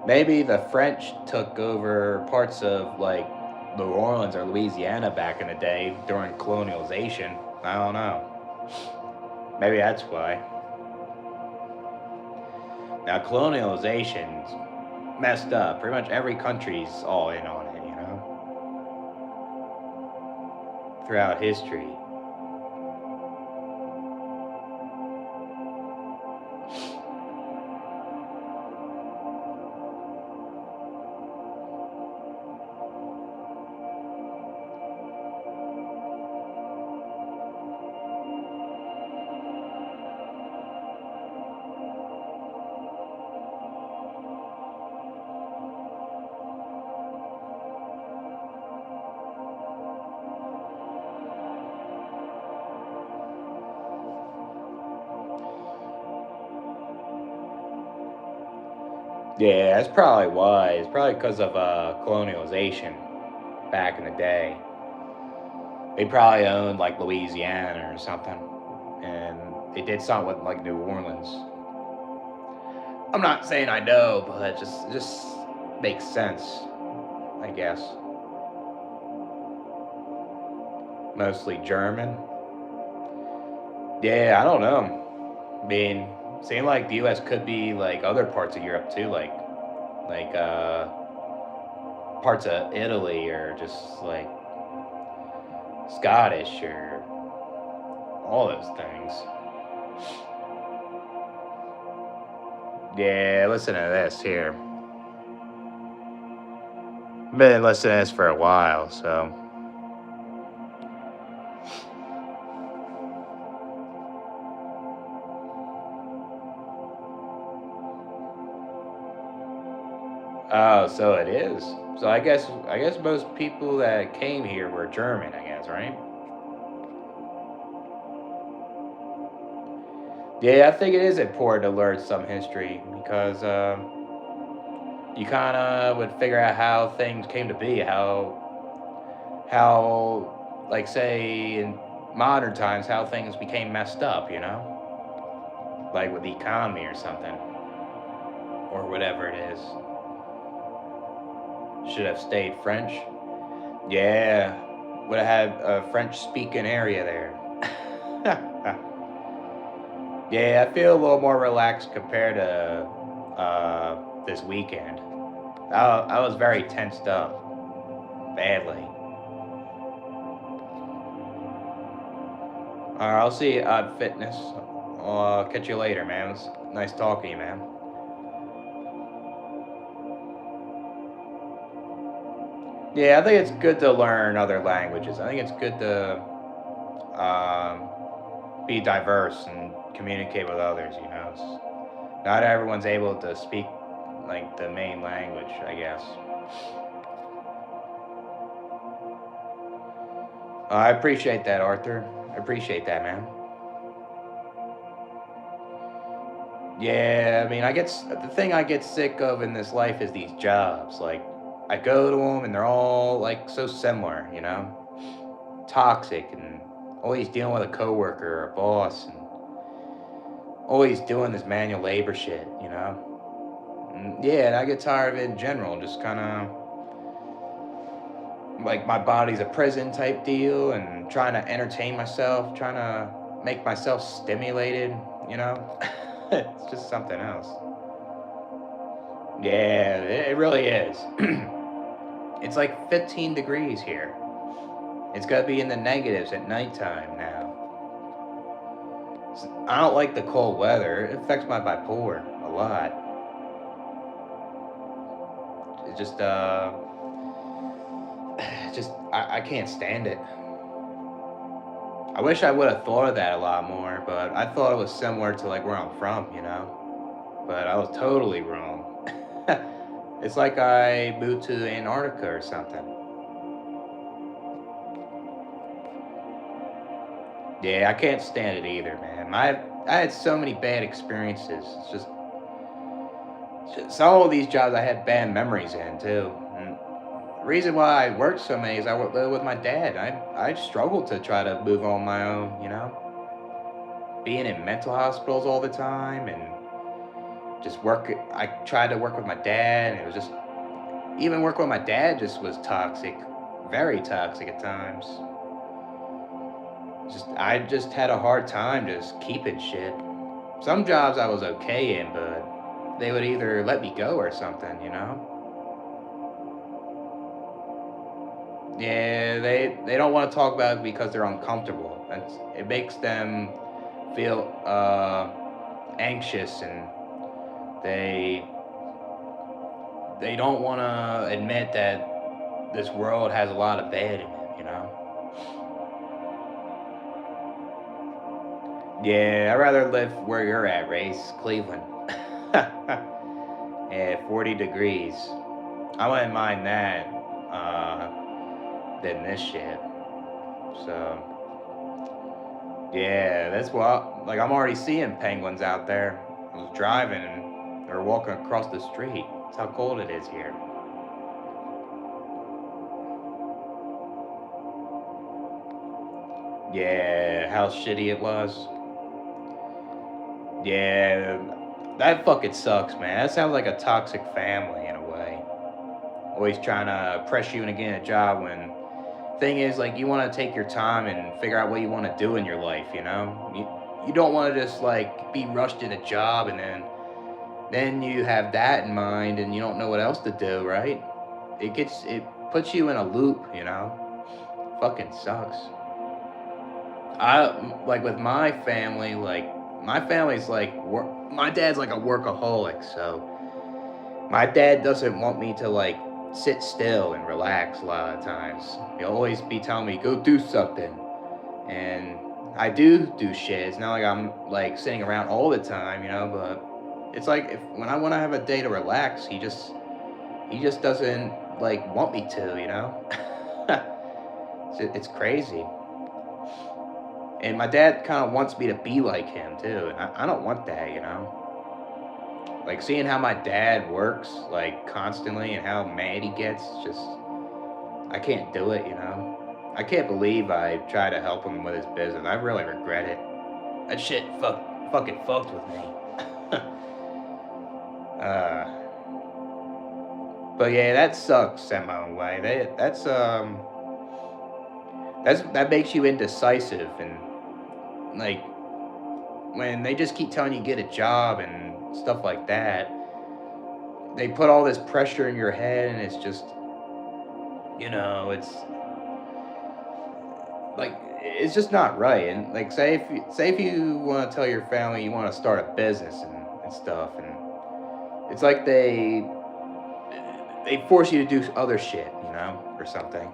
maybe the French took over parts of like New Orleans or Louisiana back in the day during colonialization. I don't know. Maybe that's why. Now colonialization's messed up. Pretty much every country's all in on it, you know, throughout history. Yeah, that's probably why. It's probably because of colonialization back in the day. They probably owned like Louisiana or something, and they did something with like New Orleans. I'm not saying I know, but it just makes sense, I guess. Mostly German. Yeah, I don't know. I mean, seemed like the U.S. could be like other parts of Europe too, like parts of Italy or just like Scottish or all those things. Yeah, listen to this here. Been listening to this for a while, so. Oh, so it is. So I guess most people that came here were German, I guess, right? Yeah, I think it is important to learn some history because you kind of would figure out how things came to be, how, like, say, in modern times, how things became messed up, you know? Like with the economy or something, or whatever it is. Should have stayed French. Yeah, would have had a French speaking area there. Yeah, I feel a little more relaxed compared to this weekend. I was very tensed up, badly. Alright, I'll see you at Odd Fitness. I'll catch you later, man. It's nice talking to you, man. Yeah, I think it's good to learn other languages. I think it's good to be diverse and communicate with others. Not everyone's able to speak like the main language, I guess. I appreciate that, Arthur. I appreciate that, man. Yeah, I mean, the thing I get sick of in this life is these jobs. Like, I go to them and they're all like so similar, toxic and always dealing with a coworker or a boss and always doing this manual labor shit. Yeah, and I get tired of it in general. Just kind of like my body's a prison type deal and trying to entertain myself, trying to make myself stimulated. It's just something else. Yeah, it really is. It's like 15 degrees here. It's got to be in the negatives at nighttime now. I don't like the cold weather. It affects my bipolar a lot. It I can't stand it. I wish I would have thought of that a lot more, but I thought it was similar to like where I'm from. But I was totally wrong. It's like I moved to Antarctica or something. Yeah, I can't stand it either, man. I had so many bad experiences. Just some of these jobs I had bad memories in too. And the reason why I worked so many is I worked with my dad. I struggled to try to move on my own. Being in mental hospitals all the time and just work. I tried to work with my dad, and it was just even working with my dad just was toxic, very toxic at times. I just had a hard time just keeping shit. Some jobs I was okay in, but they would either let me go or something. Yeah, they don't want to talk about it because they're uncomfortable. It makes them feel anxious, and they they don't want to admit that this world has a lot of bad in it. Yeah, I'd rather live where you're at, Race, Cleveland. Yeah, 40 degrees. I wouldn't mind that than this shit. So, yeah, that's what, like, I'm already seeing penguins out there. I was driving and they're walking across the street. That's how cold it is here. Yeah, how shitty it was. Yeah, that fucking sucks, man. That sounds like a toxic family in a way. Always trying to press you into getting a job when thing is like you want to take your time and figure out what you want to do in your life. You don't want to just like be rushed in a job and then you have that in mind and you don't know what else to do, right? It puts you in a loop. Fucking sucks. I like with my family, like my family's like work. My dad's like a workaholic, so my dad doesn't want me to like sit still and relax a lot of times. He'll always be telling me go do something, and I do shit. It's not like I'm like sitting around all the time. But it's like if when I want to have a day to relax, he just doesn't like want me to. It's crazy. And my dad kind of wants me to be like him too, and I don't want that. Like seeing how my dad works like constantly and how mad he gets, just I can't do it. I can't believe I tried to help him with his business. I really regret it. That shit fucking fucked with me. uh, but yeah, that sucks in my own way. That makes you indecisive, and like when they just keep telling you get a job and stuff like that, they put all this pressure in your head, and it's just, it's like it's just not right. And like say if you want to tell your family you want to start a business and stuff, and it's like they force you to do other shit, or something.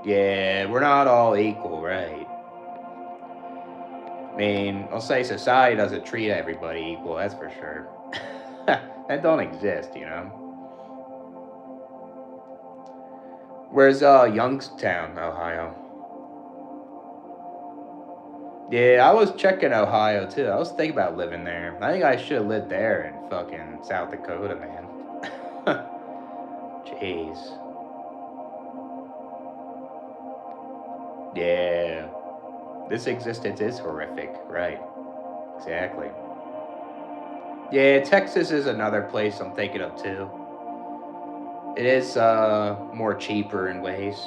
Yeah, we're not all equal, right? I mean, I'll say society doesn't treat everybody equal, that's for sure. That don't exist. Where's Youngstown, Ohio? Yeah, I was checking Ohio too. I was thinking about living there. I think I should have lived there in fucking South Dakota, man. Jeez. Yeah. This existence is horrific, right? Exactly. Yeah, Texas is another place I'm thinking of too. It is more cheaper in ways.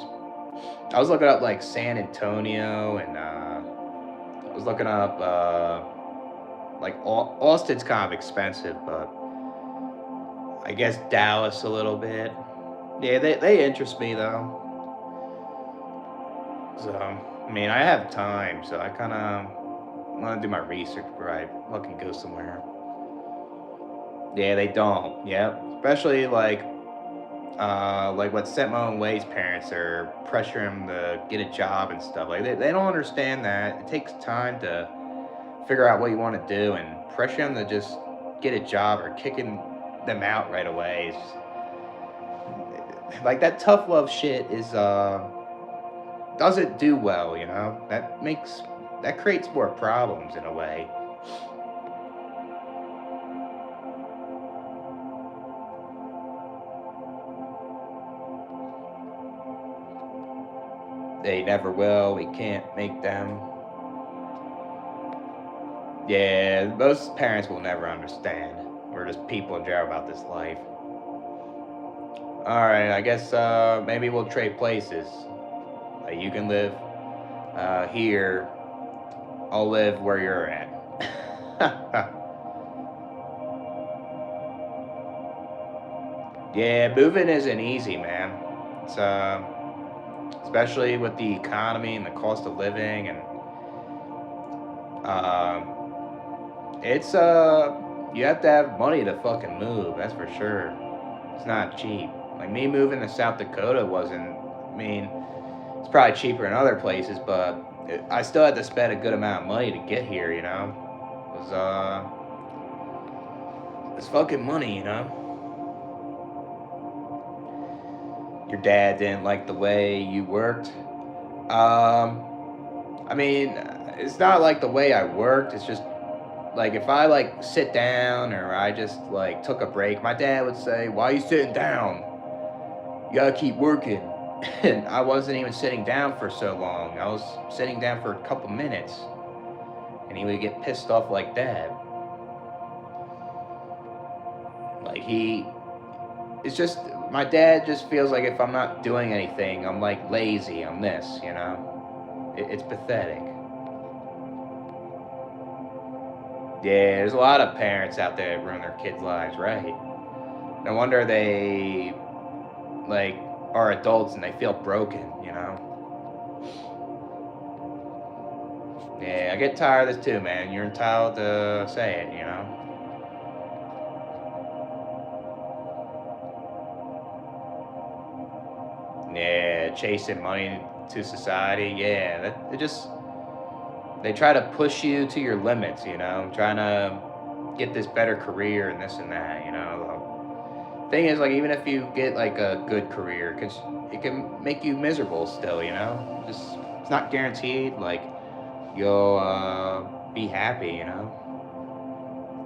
I was looking up like San Antonio, and I was looking up like Austin's kind of expensive, but I guess Dallas a little bit. Yeah, they interest me though. So I mean, I have time, so I kind of want to do my research before I fucking go somewhere. Yeah, they don't. Yep. Especially like what Set My Own Ways parents are pressuring them to get a job and stuff. Like they don't understand that it takes time to figure out what you want to do, and pressure them to just get a job or kicking them out right away. Like that tough love shit is doesn't do well. That creates more problems in a way. They never will. We can't make them. Yeah, most parents will never understand. We're just people in general about this life. Alright, I guess maybe we'll trade places. Like you can live here, I'll live where you're at. Yeah, moving isn't easy, man. It's especially with the economy and the cost of living, and uh, it's you have to have money to fucking move. That's for sure. It's not cheap. Like me moving to South Dakota wasn't. I mean, it's probably cheaper in other places, but I still had to spend a good amount of money to get here. It was it's fucking money. Your dad didn't like the way you worked. I mean, it's not like the way I worked. It's just like if I like sit down or I just like took a break, my dad would say, "Why are you sitting down? You gotta keep working." And I wasn't even sitting down for so long. I was sitting down for a couple minutes, and he would get pissed off like that. Like it's just my dad just feels like if I'm not doing anything, I'm like lazy. I'm this. It's pathetic. Yeah, there's a lot of parents out there that ruin their kids' lives, right? No wonder they like are adults and they feel broken. Yeah, I get tired of this too, man. You're entitled to say it. Yeah, chasing money to society. Yeah, they try to push you to your limits. Trying to get this better career and this and that. Thing is, like, even if you get like a good career, cause it can make you miserable still. Just it's not guaranteed. Like you'll be happy.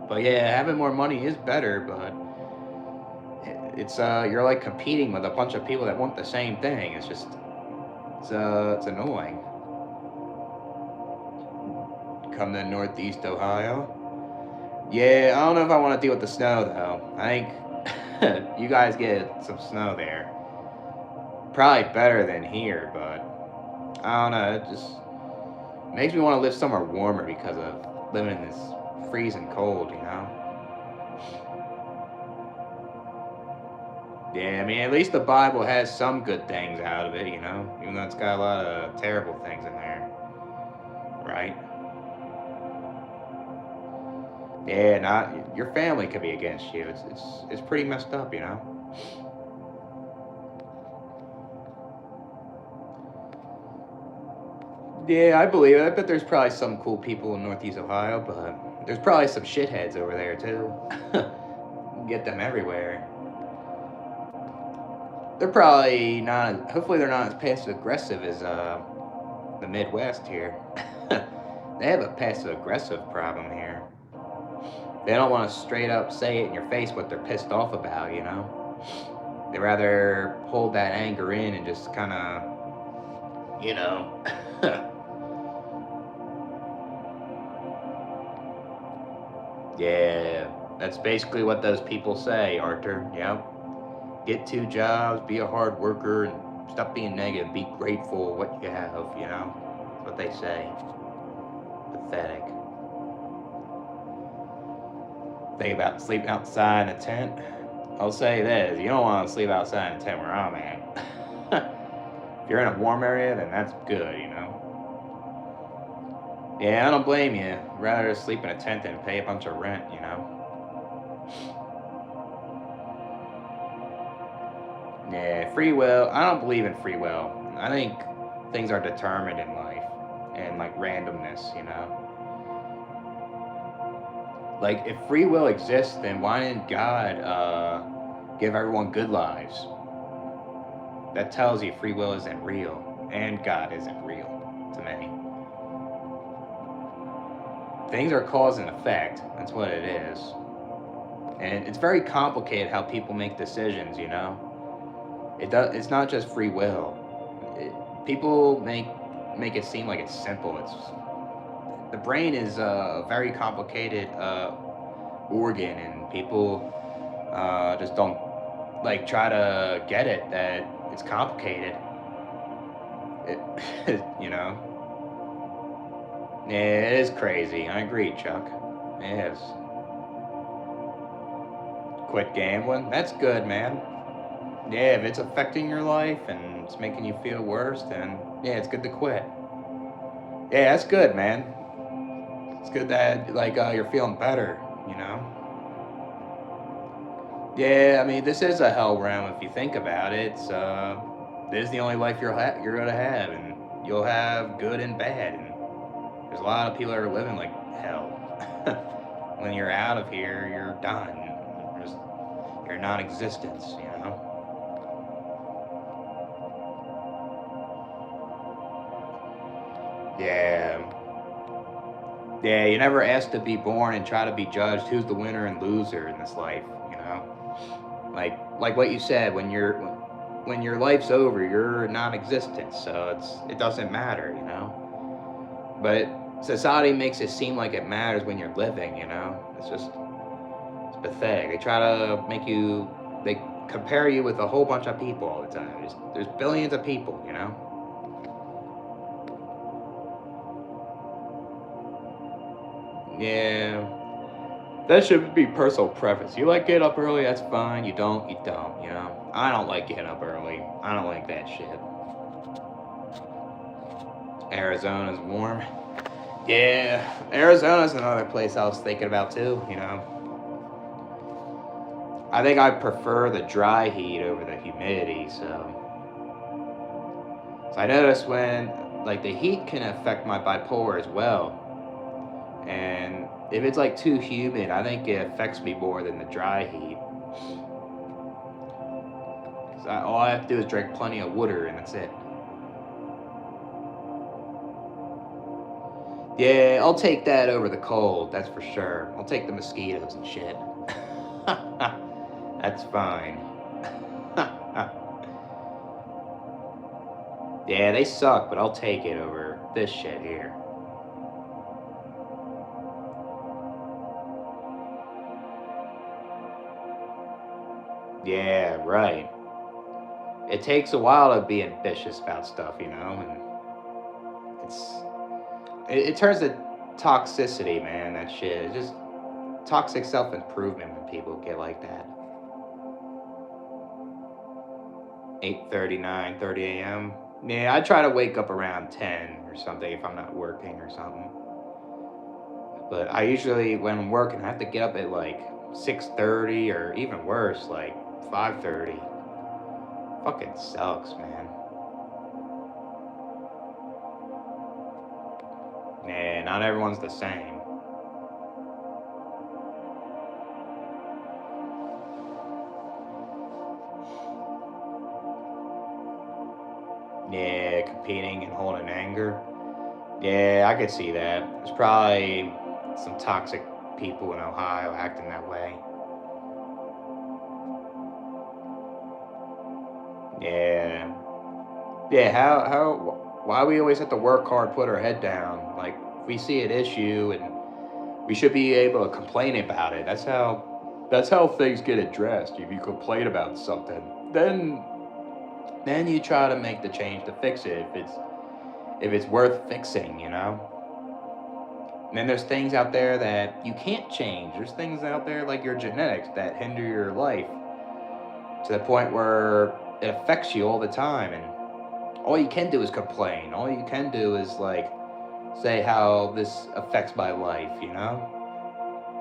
But yeah, having more money is better, but it's you're like competing with a bunch of people that want the same thing. It's annoying. Come to Northeast Ohio. Yeah, I don't know if I want to deal with the snow though. I think you guys get some snow there. Probably better than here, but I don't know. It just makes me want to live somewhere warmer because of living in this freezing cold, you know? Yeah, I mean, at least the Bible has some good things out of it, you know? Even though it's got a lot of terrible things in there, right? Yeah, not your family could be against you. It's pretty messed up, you know? Yeah, I believe it. I bet there's probably some cool people in Northeast Ohio, but there's probably some shitheads over there too. Get them everywhere. They're probably not. Hopefully, they're not as passive aggressive as the Midwest here. They have a passive aggressive problem here. They don't want to straight up say it in your face what they're pissed off about, you know? They rather hold that anger in and just kind of, you know. Yeah, that's basically what those people say, Arthur. Yep. Get two jobs, be a hard worker, and stop being negative. Be grateful what you have, you know? That's what they say. Pathetic. Think about sleeping outside in a tent. I'll say this, you don't want to sleep outside in a tent where I'm at. If you're in a warm area, then that's good, you know? Yeah, I don't blame you. I'd rather sleep in a tent than pay a bunch of rent, you know? Yeah, free will. I don't believe in free will. I think things are determined in life and like randomness, you know? Like, if free will exists, then why didn't God give everyone good lives? That tells you free will isn't real and God isn't real to me. Things are cause and effect. That's what it is. And it's very complicated how people make decisions, you know? It's not just free will. People make it seem like it's simple. The brain is a very complicated organ, and people just don't like try to get it that it's complicated. It, you know. Yeah, it is crazy. I agree, Chuck. It is. Quit gambling. That's good, man. Yeah, if it's affecting your life and it's making you feel worse, then yeah, it's good to quit. Yeah, that's good, man. It's good that like you're feeling better, you know. Yeah, I mean this is a hell realm if you think about it. This is the only life you're gonna have, and you'll have good and bad. And there's a lot of people that are living like hell. When you're out of here, you're done. Just, you're non-existence, you know. Yeah. Yeah, you never asked to be born and try to be judged who's the winner and loser in this life, you know? Like what you said, when your life's over, you're non-existent, so it doesn't matter, you know? But society makes it seem like it matters when you're living, you know? It's pathetic. They try to make you they compare you with a whole bunch of people all the time. There's billions of people, you know? Yeah. That should be personal preference. You like getting up early, that's fine. You don't, you know. I don't like getting up early. I don't like that shit. Arizona's warm. Yeah, Arizona's another place I was thinking about too, you know. I think I prefer the dry heat over the humidity, so I noticed when like the heat can affect my bipolar as well. And if it's like too humid, I think it affects me more than the dry heat. All I have to do is drink plenty of water, and that's it. Yeah, I'll take that over the cold, that's for sure. I'll take the mosquitoes and shit. That's fine. Yeah, they suck, but I'll take it over this shit here. Yeah, right. It takes a while to be ambitious about stuff, you know, and it turns to toxicity, man. That shit. It's just toxic self improvement when people get like that. 8:30, 9:30 a.m. Yeah, I try to wake up around 10 or something if I'm not working or something. But I usually, when I'm working, I have to get up at like 6:30 or even worse, like 5:30. Fucking sucks, man. Yeah, not everyone's the same. Yeah, competing and holding anger. Yeah, I could see that. There's probably some toxic people in Ohio acting that way. Yeah. Yeah, why we always have to work hard, put our head down? Like, if we see an issue and we should be able to complain about it. That's how things get addressed. If you complain about something, then you try to make the change to fix it if it's worth fixing, you know? And then there's things out there that you can't change. There's things out there like your genetics that hinder your life to the point where it affects you all the time, and all you can do is complain. All you can do is like say how this affects my life, you know?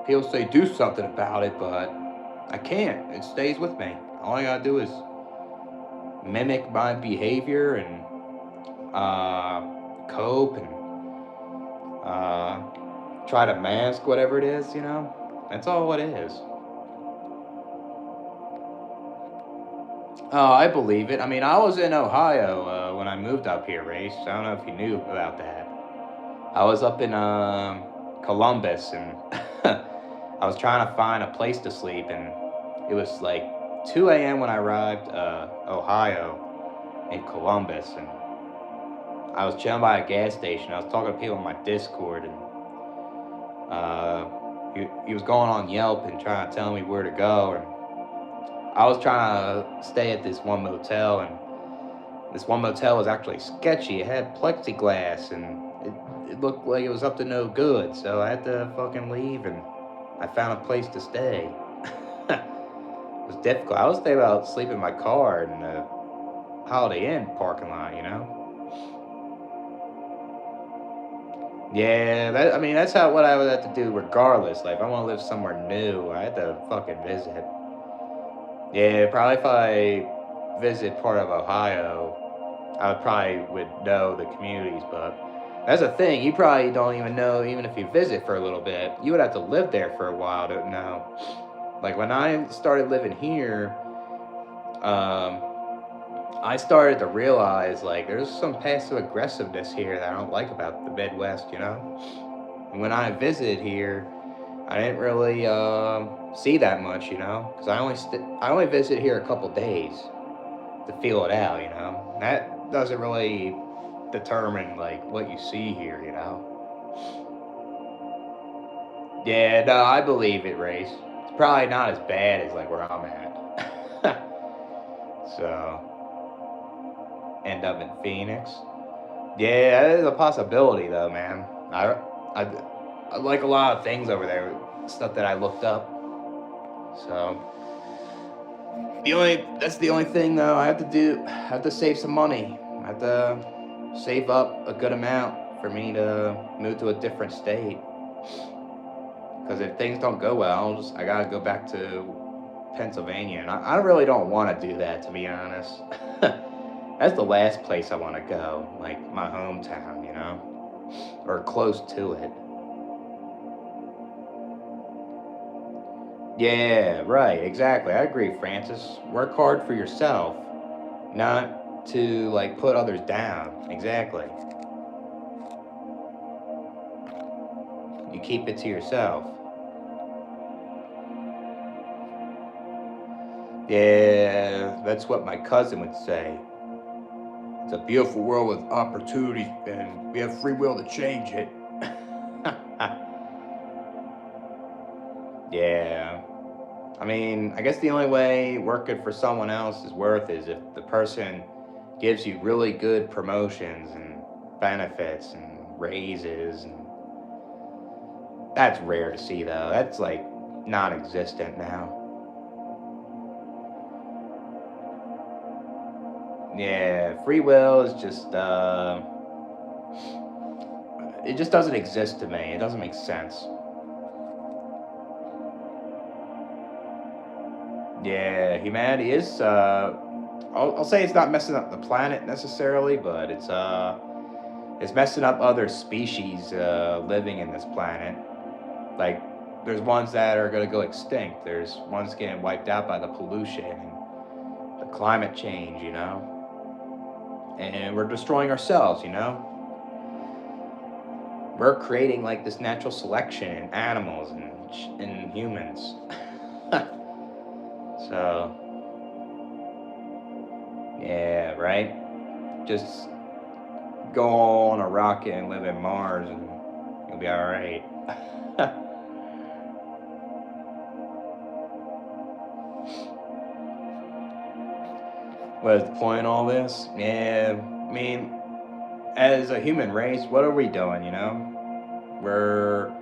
People say do something about it, but I can't. It stays with me. All I gotta do is mimic my behavior and cope and uh, try to mask whatever it is, you know? That's all it is. Oh, I believe it. I mean, I was in Ohio when I moved up here, Race. I don't know if you knew about that. I was up in Columbus, and I was trying to find a place to sleep, and it was like 2 a.m. when I arrived Ohio in Columbus, and I was chilling by a gas station. I was talking to people on my Discord, and he was going on Yelp and trying to tell me where to go, and I was trying to stay at this one motel, and this one motel was actually sketchy. It had plexiglass, and it looked like it was up to no good. So I had to fucking leave, and I found a place to stay. It was difficult. I was thinking about sleeping in my car in the Holiday Inn parking lot, you know? Yeah, I mean, that's what I would have to do regardless. Like, if I want to live somewhere new, I had to fucking visit. Yeah, probably if I visit part of Ohio, I probably would know the communities, but that's the thing. You probably don't even know, even if you visit for a little bit. You would have to live there for a while to know. Like when I started living here, um, I started to realize like there's some passive aggressiveness here that I don't like about the Midwest, you know? And when I visited here, I didn't really see that much, you know, because I only visit here a couple days to feel it out, you know. That doesn't really determine like what you see here, you know. Yeah, no, I believe it, Race. It's probably not as bad as like where I'm at. So end up in Phoenix. Yeah, that is a possibility though, man. I, I like a lot of things over there, stuff that I looked up. So that's the only thing though. I have to save some money. I have to save up a good amount for me to move to a different state. Because if things don't go well, I gotta go back to Pennsylvania, and I really don't want to do that, to be honest. That's the last place I want to go, like my hometown, you know, or close to it. Yeah, right, exactly. I agree, Francis. Work hard for yourself, not to like put others down. Exactly. You keep it to yourself. Yeah, that's what my cousin would say. It's a beautiful world with opportunities, and we have free will to change it. Yeah. I mean, I guess the only way working for someone else is worth is if the person gives you really good promotions and benefits and raises, and that's rare to see though. That's like non-existent now. Yeah, free will is just it just doesn't exist to me. It doesn't make sense. Yeah, humanity is I'll say it's not messing up the planet necessarily, but it's messing up other species living in this planet. Like, there's ones that are gonna go extinct. There's ones getting wiped out by the pollution and the climate change, and we're destroying ourselves. We're creating like this natural selection in animals and in humans. So yeah, right. Just go on a rocket and live in Mars, and you'll be all right. What is the point in all this? Yeah, I mean, as a human race, what are we doing? We're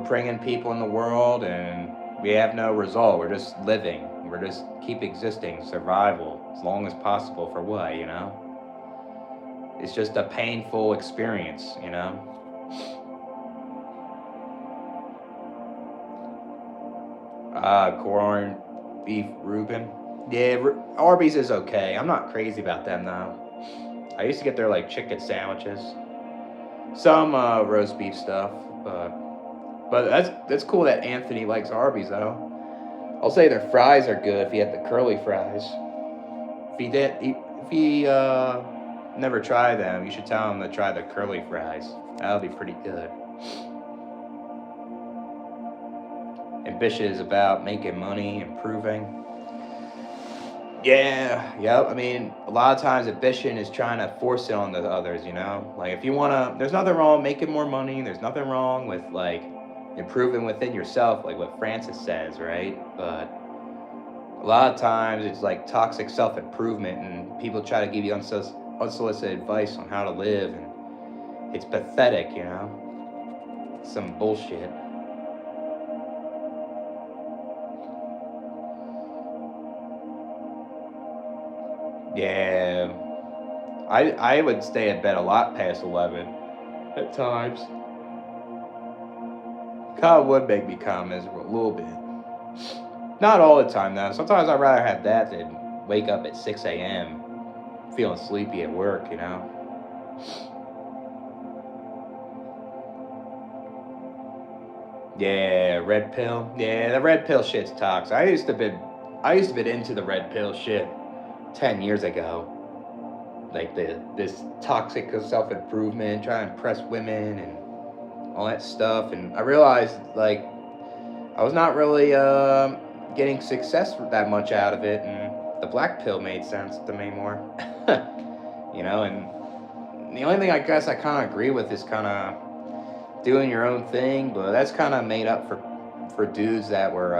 bringing people in the world, and we have no result. We're just living. We're just keep existing, survival as long as possible for what? It's just a painful experience. Corn, beef, Reuben. Yeah, Arby's is okay. I'm not crazy about them though. I used to get their like chicken sandwiches, some roast beef stuff, but that's cool that Anthony likes Arby's though. I'll say their fries are good if he had the curly fries. If he never tried them, you should tell him to try the curly fries. That'll be pretty good. Ambition is about making money, improving. Yeah, yep. I mean, a lot of times ambition is trying to force it on the others. Like if you wanna, there's nothing wrong with making more money. There's nothing wrong with like improving within yourself, like what Francis says, right? But a lot of times it's like toxic self improvement, and people try to give you unsolicited advice on how to live, and it's pathetic. Some bullshit. Yeah, I would stay in bed a lot past 11 at times. God would make me kind of miserable a little bit. Not all the time though. Sometimes I'd rather have that than wake up at 6 a.m. feeling sleepy at work. Yeah, red pill. Yeah, the red pill shit's toxic. I used to be into the red pill shit 10 years ago. Like this toxic self improvement, trying to impress women and all that stuff. And I realized like I was not really getting success that much out of it, and the black pill made sense to me more. And the only thing I guess I kind of agree with is kind of doing your own thing, but that's kind of made up for dudes that were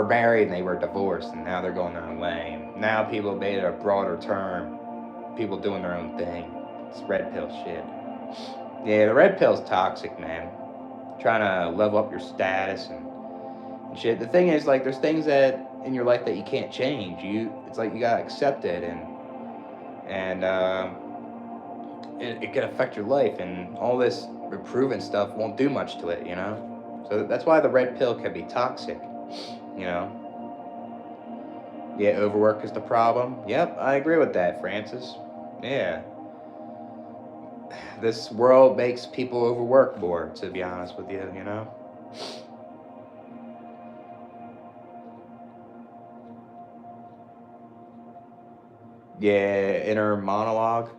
married and they were divorced, and now they're going their own way. And now people made it a broader term. People doing their own thing. It's red pill shit. Yeah, the red pill's toxic, man. Trying to level up your status and shit. The thing is, like, there's things that in your life that you can't change. It's like you gotta accept it, and it can affect your life, and all this improving stuff won't do much to it. So that's why the red pill can be toxic. You know. Yeah, overwork is the problem. Yep, I agree with that, Francis. Yeah, this world makes people overwork more. To be honest with you. Yeah, inner monologue.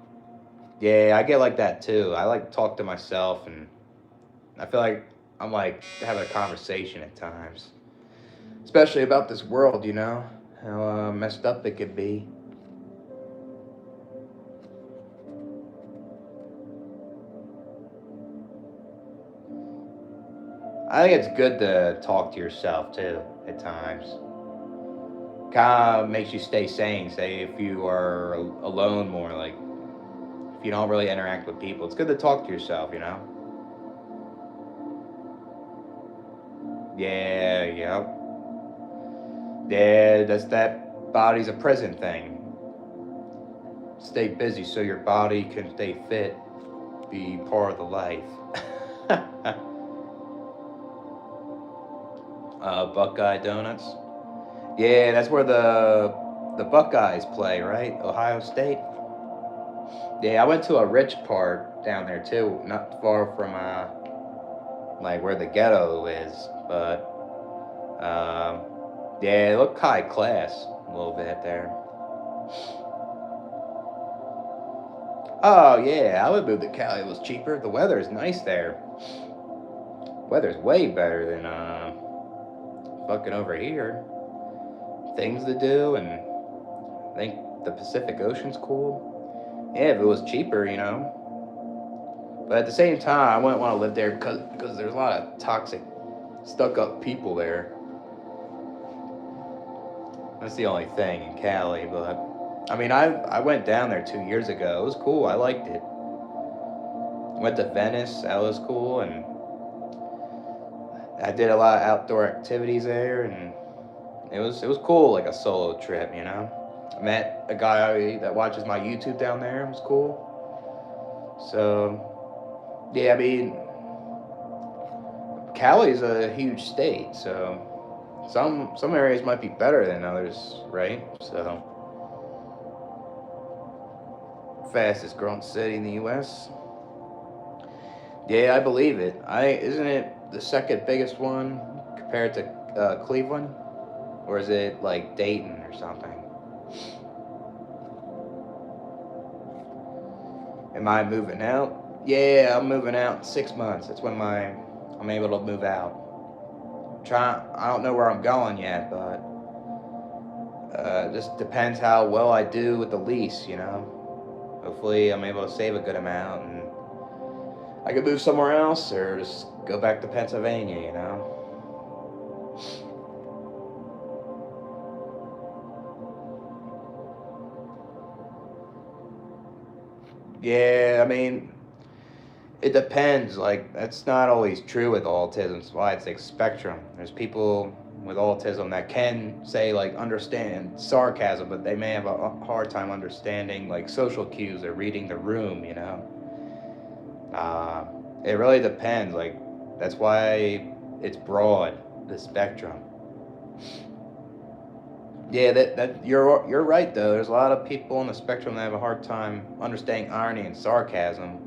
Yeah, I get like that too. I like talk to myself, and I feel like I'm like having a conversation at times. especially about this world, you know, how messed up it could be. I think it's good to talk to yourself too at times. Kind of makes you stay sane. Say if you are alone more, like if you don't really interact with people, it's good to talk to yourself. You know. Yeah. Yep. Yeah. That's that body's a prison thing. Stay busy so your body can stay fit, be part of the life. Buckeye Donuts. Yeah, that's where the Buckeyes play, right? Ohio State. Yeah, I went to a rich part down there too, not far from like where the ghetto is, but yeah, it looked high class a little bit there. Oh yeah, I would move to Cali. It was cheaper. The weather is nice there. Weather's way better than fucking over here. Things to do, and I think the Pacific Ocean's cool. Yeah, if it was cheaper, you know. But at the same time, I wouldn't want to live there because there's a lot of toxic, stuck up people there. That's the only thing in Cali. But I mean, I went down there 2 years ago. It was cool. I liked it. Went to Venice. That was cool, and I did a lot of outdoor activities there, and it was cool, like a solo trip. You know, I met a guy that watches my YouTube down there. It was cool. So yeah, I mean, Cali's a huge state, so some areas might be better than others, right? So fastest growing city in the U.S. Yeah, I believe it. I isn't it the second biggest one compared to Cleveland, or is it like Dayton or something? Am I moving out? Yeah, I'm moving out in 6 months. That's when I'm able to move out. I don't know where I'm going yet, but just depends how well I do with the lease. You know, hopefully I'm able to save a good amount and I could move somewhere else or just go back to Pennsylvania. You know. Yeah, I mean, it depends. Like that's not always true with autism. That's why it's like spectrum. There's people with autism that can say like understand sarcasm, but they may have a hard time understanding like social cues or reading the room. You know, it really depends. Like that's why it's broad, the spectrum. Yeah, that you're right though. There's a lot of people on the spectrum that have a hard time understanding irony and sarcasm,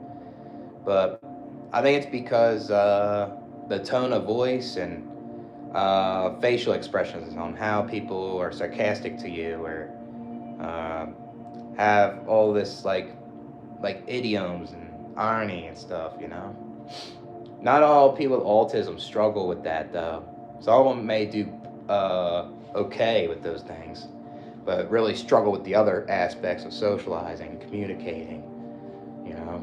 but I think it's because the tone of voice and facial expressions on how people are sarcastic to you or uh, have all this like idioms and irony and stuff. You know, not all people with autism struggle with that though. Some of them may do okay with those things, but really struggle with the other aspects of socializing, communicating. You know,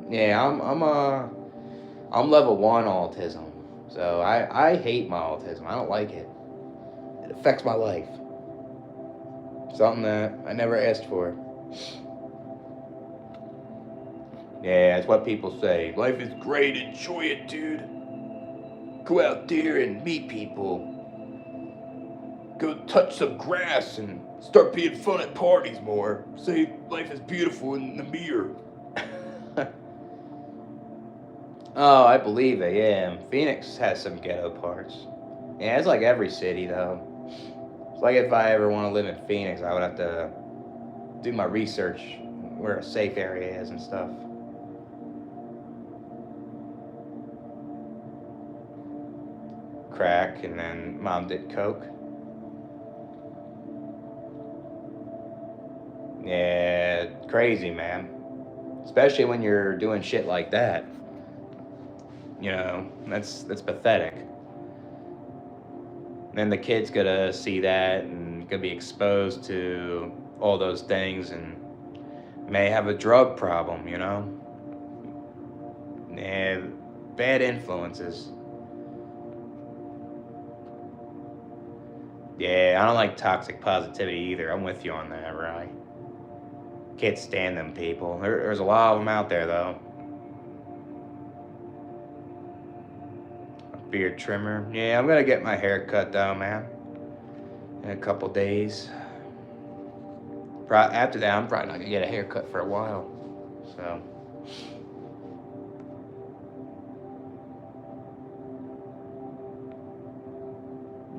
yeah, I'm level one autism, so I hate my autism. I don't like it. It affects my life. Something that I never asked for. Yeah, it's what people say. Life is great, enjoy it, dude. Go out there and meet people. Go touch some grass and start being fun at parties more. Say life is beautiful in the mirror. Oh, I believe it, yeah. Phoenix has some ghetto parts. Yeah, it's like every city, though. It's like if I ever want to live in Phoenix, I would have to do my research where a safe area is and stuff. Crack, and then mom did coke. Yeah, crazy, man. Especially when you're doing shit like that. You know, that's pathetic. Then the kid's gonna see that and gonna be exposed to all those things and may have a drug problem, you know? And bad influences. Yeah, I don't like toxic positivity either. I'm with you on that, right? Can't stand them people. There's a lot of them out there, though. Beard trimmer. Yeah, I'm gonna get my hair cut though, man. In a couple days. After that, I'm probably not gonna get a haircut for a while. So,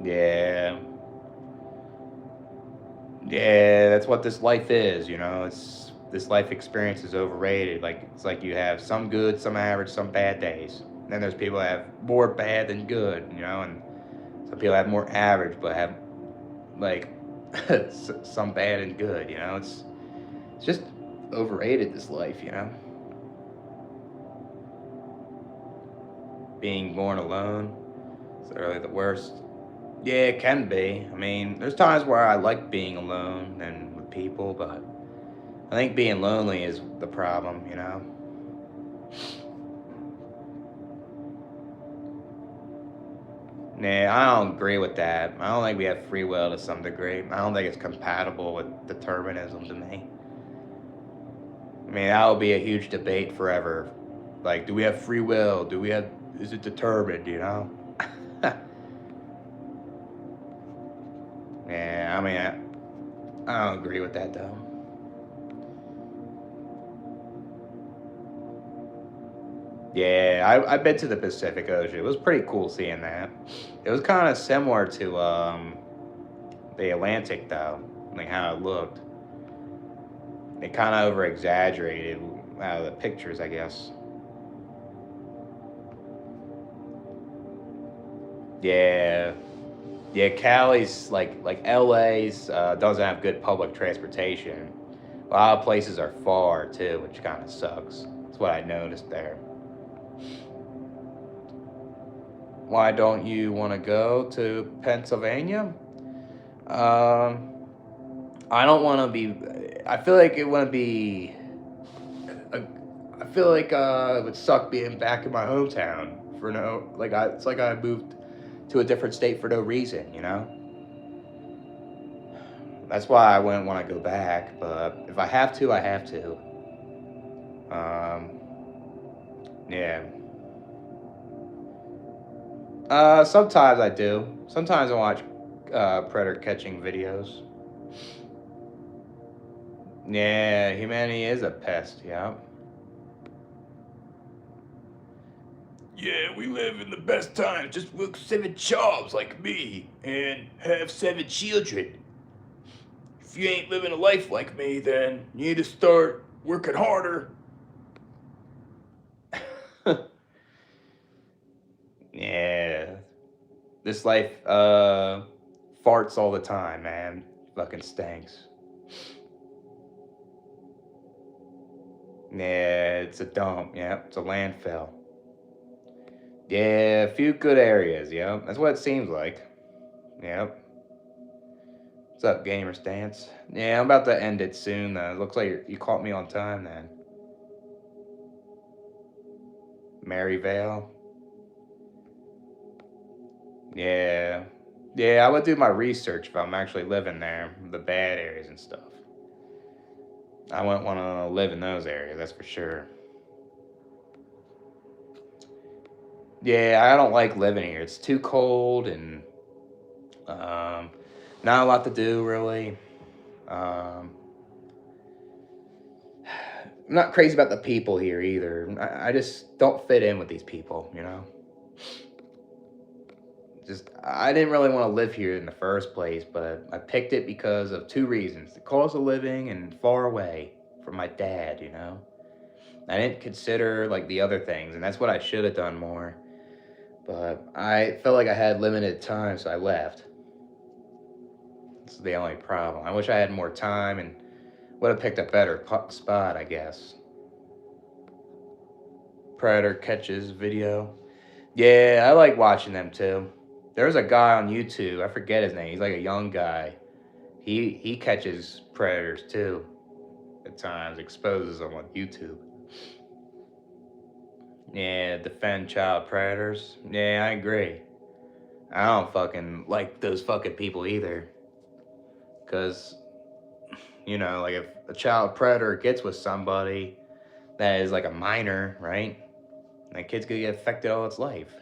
yeah, yeah, that's what this life is. You know, it's this life experience is overrated. Like it's like you have some good, some average, some bad days. And then there's people that have more bad than good. You know, and some people have more average, but have like some bad and good. You know, it's just overrated. This life, you know, being born alone is really the worst. Yeah, it can be. I mean, there's times where I like being alone and with people, but I think being lonely is the problem, you know? Nah, I don't agree with that. I don't think we have free will to some degree. I don't think it's compatible with determinism to me. I mean, that would be a huge debate forever. Like, do we have free will? Is it determined, you know? Yeah, I mean, I don't agree with that though. Yeah, I've been to the Pacific Ocean. It was pretty cool seeing that. It was kind of similar to the Atlantic, though, like how it looked. It kind of over exaggerated out of the pictures, I guess. Yeah, yeah. Cali's like LA's doesn't have good public transportation. A lot of places are far too, which kind of sucks. That's what I noticed there. Why don't you want to go to Pennsylvania? Um, I don't want to be. I feel like it wouldn't be. A, I feel like it would suck being back in my hometown for no. It's like I moved to a different state for no reason. You know. That's why I wouldn't want to go back. But if I have to, I have to. Um, yeah. Sometimes I do. Sometimes I watch predator catching videos. Yeah, humanity is a pest. Yeah. Yeah, we live in the best times. Just work 7 jobs like me and have 7 children. If you ain't living a life like me, then you need to start working harder. Yeah, this life farts all the time, man. Fucking stinks. Yeah, it's a dump. Yeah, it's a landfill. Yeah, a few good areas. Yeah, that's what it seems like. Yep. What's up, Gamer Stance? Yeah, I'm about to end it soon. Looks like you caught me on time then. Maryvale. Yeah. Yeah, I would do my research if I'm actually living there, the bad areas and stuff. I wouldn't want to live in those areas, that's for sure. Yeah, I don't like living here. It's too cold and um, not a lot to do, really. Um, I'm not crazy about the people here either. I just don't fit in with these people, you know? Just I didn't really want to live here in the first place, but I picked it because of 2 reasons: the cost of living and far away from my dad. You know, I didn't consider like the other things, and that's what I should have done more. But I felt like I had limited time, so I left. That's the only problem. I wish I had more time and would have picked a better spot, I guess. Predator catches video. Yeah, I like watching them too. There's a guy on YouTube, I forget his name, he's like a young guy. He catches predators too at times, exposes them on YouTube. Yeah, defend child predators. Yeah, I agree. I don't fucking like those fucking people either. Because, you know, like if a child predator gets with somebody that is like a minor, right? That kid's gonna get affected all its life.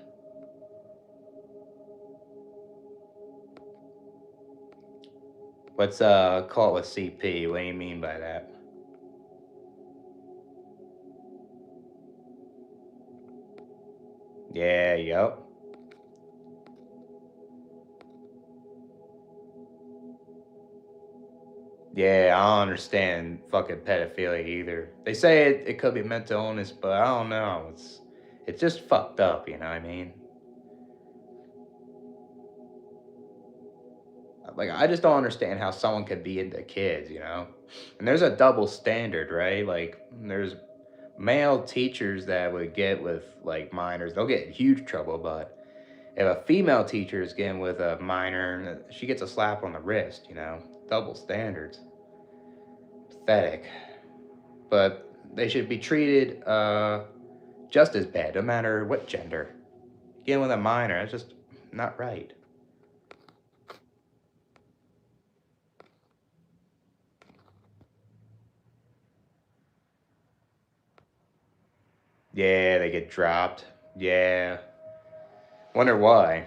What's call it a CP? What do you mean by that? Yeah, yep. Yeah, I don't understand fucking pedophilia either. They say it could be mental illness, but I don't know. It's just fucked up, you know what I mean? Like I just don't understand how someone could be into kids, you know? And there's a double standard, right? Like there's male teachers that would get with like minors, they'll get in huge trouble, but if a female teacher is getting with a minor, she gets a slap on the wrist, you know? Double standards. Pathetic. But they should be treated just as bad, no matter what gender. Getting with a minor, that's just not right. Yeah, they get dropped. Yeah. Wonder why.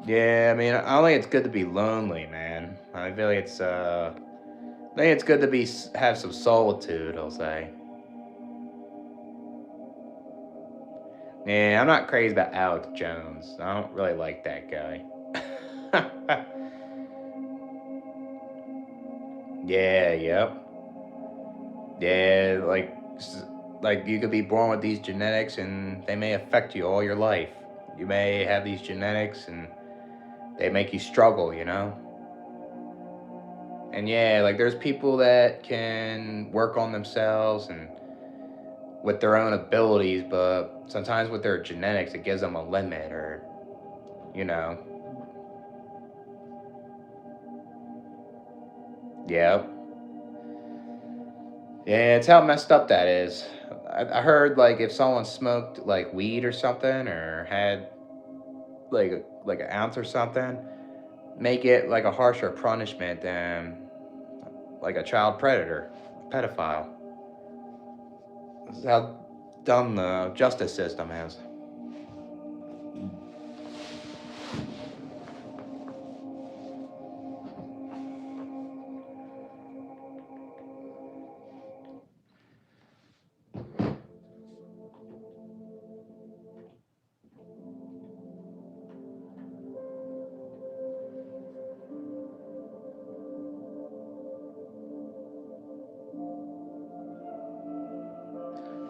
Yeah, I mean, I don't think it's good to be lonely, man. I feel like I think it's good to be have some solitude. I'll say. Yeah, I'm not crazy about Alex Jones. I don't really like that guy. Yeah, yep. Yeah, like you could be born with these genetics and they may affect you all your life. You may have these genetics and they make you struggle, you know? And yeah, like there's people that can work on themselves and with their own abilities, but sometimes with their genetics it gives them a limit or you know. Yep. Yeah, it's how messed up that is. I heard like if someone smoked like weed or something or had like an ounce or something, make it like a harsher punishment than like a child predator, pedophile. This is how dumb the justice system is.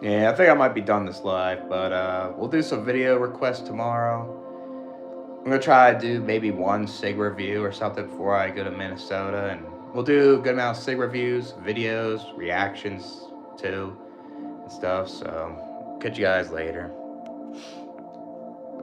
Yeah, I think I might be done this live, but we'll do some video requests tomorrow. I'm gonna try to do maybe one SIG review or something before I go to Minnesota, and we'll do a good amount of SIG reviews, videos, reactions too, and stuff. So, catch you guys later.